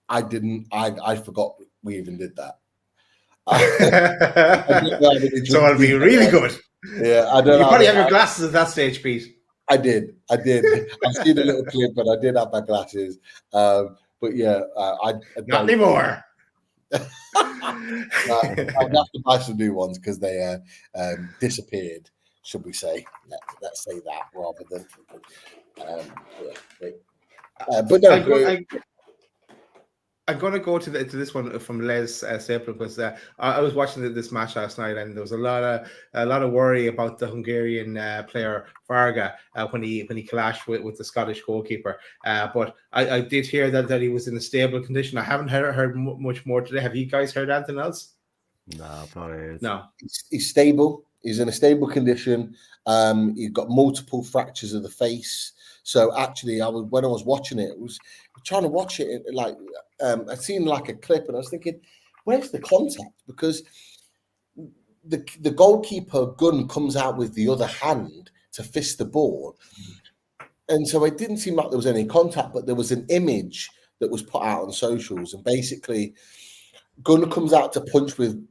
I forgot we even did that. So it'll be really good. Yeah, I don't know. You probably have your glasses at that stage, Pete. I did. I've seen a little clip, but I did have my glasses. But yeah, I not anymore. I'd have to buy some new ones because they disappeared. Should we say? Let's say that rather than. But no. I'm going to go to this one from Les Stapler because I was watching this match last night, and there was a lot of worry about the Hungarian player Varga when he clashed with the Scottish goalkeeper. But I did hear that he was in a stable condition. I haven't heard much more today. Have you guys heard anything else? No, I've not heard. No, he's stable. He's in a stable condition. He's got multiple fractures of the face. So actually, when I was watching it, trying to watch it like I'd seen like a clip, and I was thinking, where's the contact? Because the goalkeeper gun comes out with the other hand to fist the ball, and so it didn't seem like there was any contact. But there was an image that was put out on socials, and basically, Gunn comes out to punch with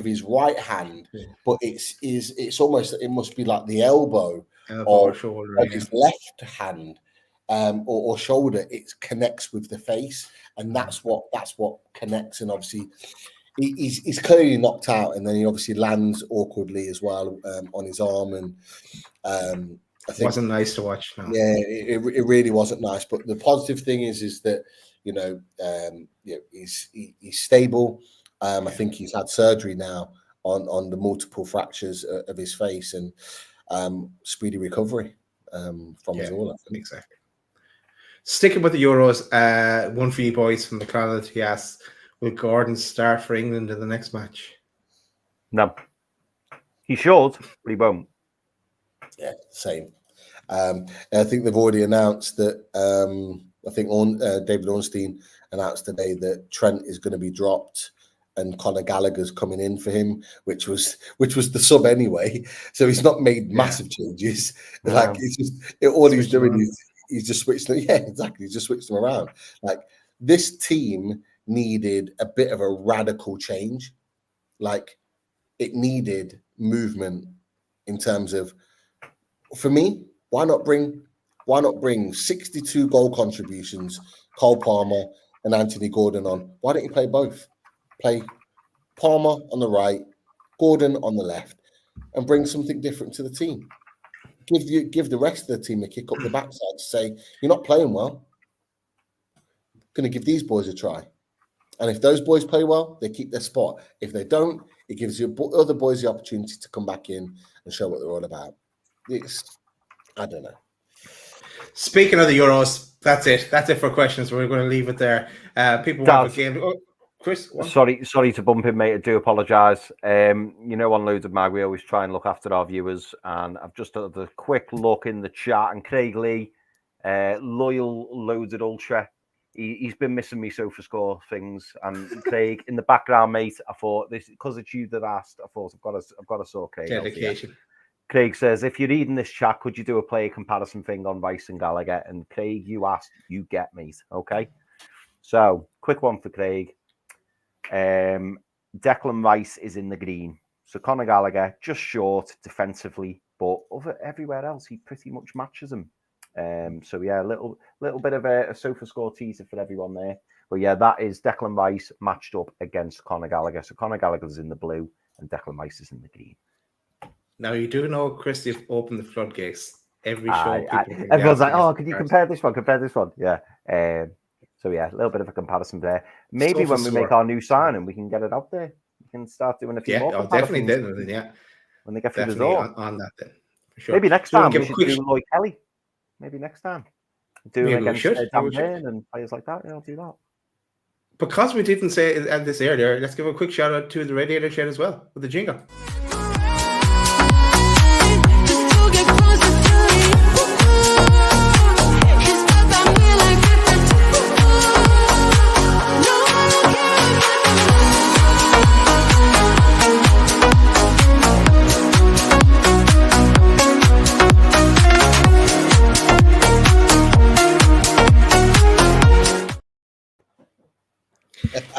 his right hand, but it's almost, it must be like the elbow or shoulder, his left hand. Or shoulder, it connects with the face, and that's what connects. And obviously, he's clearly knocked out, and then he obviously lands awkwardly as well on his arm, and I think it wasn't nice to watch. No. Yeah, it really wasn't nice. But the positive thing is that he's stable. I think he's had surgery now on the multiple fractures of his face, and speedy recovery from his all. I think. Exactly. Sticking with the Euros, one for you boys from the crowd. He asks, will Gordon start for England in the next match? No. He should, but he won't. Yeah, same. I think they've already announced that, I think David Ornstein announced today that Trent is going to be dropped and Conor Gallagher's coming in for him, which was the sub anyway. So he's not made massive changes. No. Like, it's just, all he's doing is he's just switched them. Yeah, exactly. He's just switched them around. Like, this team needed a bit of a radical change. Like, it needed movement in terms of, for me, why not bring 62 goal contributions, Cole Palmer and Anthony Gordon on? Why don't you play both? Play Palmer on the right, Gordon on the left, and bring something different to the team. Give the rest of the team a kick up the backside to say, you're not playing well. Going to give these boys a try. And if those boys play well, they keep their spot. If they don't, it gives you other boys the opportunity to come back in and show what they're all about. I don't know. Speaking of the Euros, That's it. That's it for questions. We're going to leave it there. People want a game. Oh, Chris, what? Sorry to bump in, mate. I do apologise. On Loaded Mag, we always try and look after our viewers, and I've just had a quick look in the chat, and Craig Lee, loyal Loaded Ultra, he's been missing me SofaScore things. And Craig, in the background, mate, I thought this because it's you that asked. I thought I've got to sort Craig. Dedication. Craig says, if you're reading this chat, could you do a player comparison thing on Rice and Gallagher? And Craig, you asked, you get, mate. Okay. So, quick one for Craig. Declan Rice is in the green. So Conor Gallagher just short defensively, but everywhere else he pretty much matches him. So yeah, a little bit of a SofaScore teaser for everyone there. But yeah, that is Declan Rice matched up against Conor Gallagher. So Conor Gallagher's in the blue and Declan Rice is in the green. Now you do know, Chris, you've opened the floodgates. Every show, everyone's like, "Oh, could you compare this one? Compare this one?" Yeah. So yeah, a little bit of a comparison there. Maybe when we make our new signing, we can get it out there. We can start doing a few more. Definitely. Yeah, when they get through the door on that, then for sure. Maybe next time we should do Lloyd Kelly. Maybe next time do it against Dan Burn and players like that. Yeah, I'll do that. Because we didn't say this earlier, let's give a quick shout out to the Radiator Shed as well with the jingle.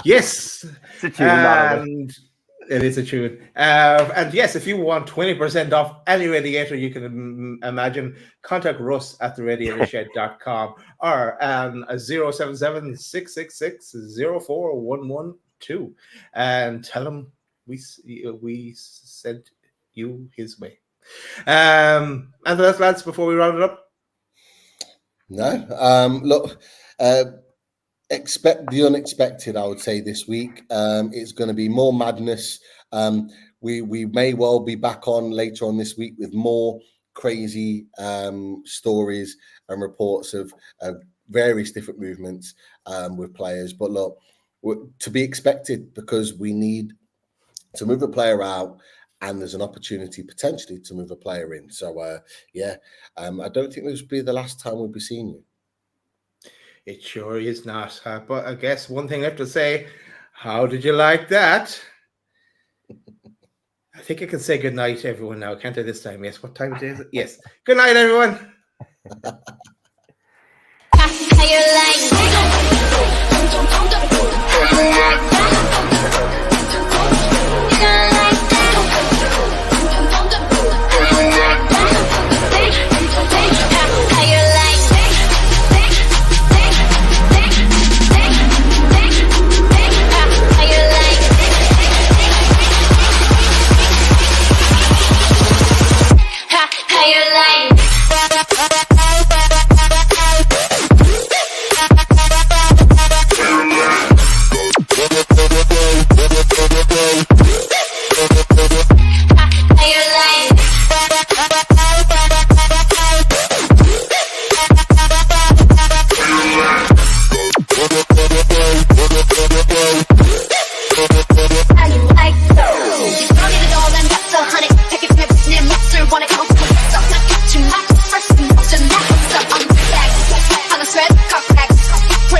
Yes, it's a tune, and it is a tune. And yes, if you want 20% off any radiator you can imagine, contact Russ at theradiatorshed.com or 077-666-04112 and tell him we sent you his way. And that's lads before we round it up. No, look. Expect the unexpected, I would say, this week. It's going to be more madness. We may well be back on later on this week with more crazy stories and reports of various different movements with players. But look, to be expected because we need to move a player out and there's an opportunity potentially to move a player in. So, I don't think this will be the last time we'll be seeing you. It sure is not. But I guess one thing I have to say, how did you like that? I think I can say good night to everyone now. Can't I this time? Yes. What time is it? Yes. Good night, everyone.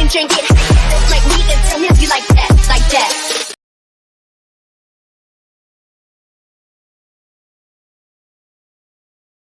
Drink it, like me, then tell me if you like that, like that.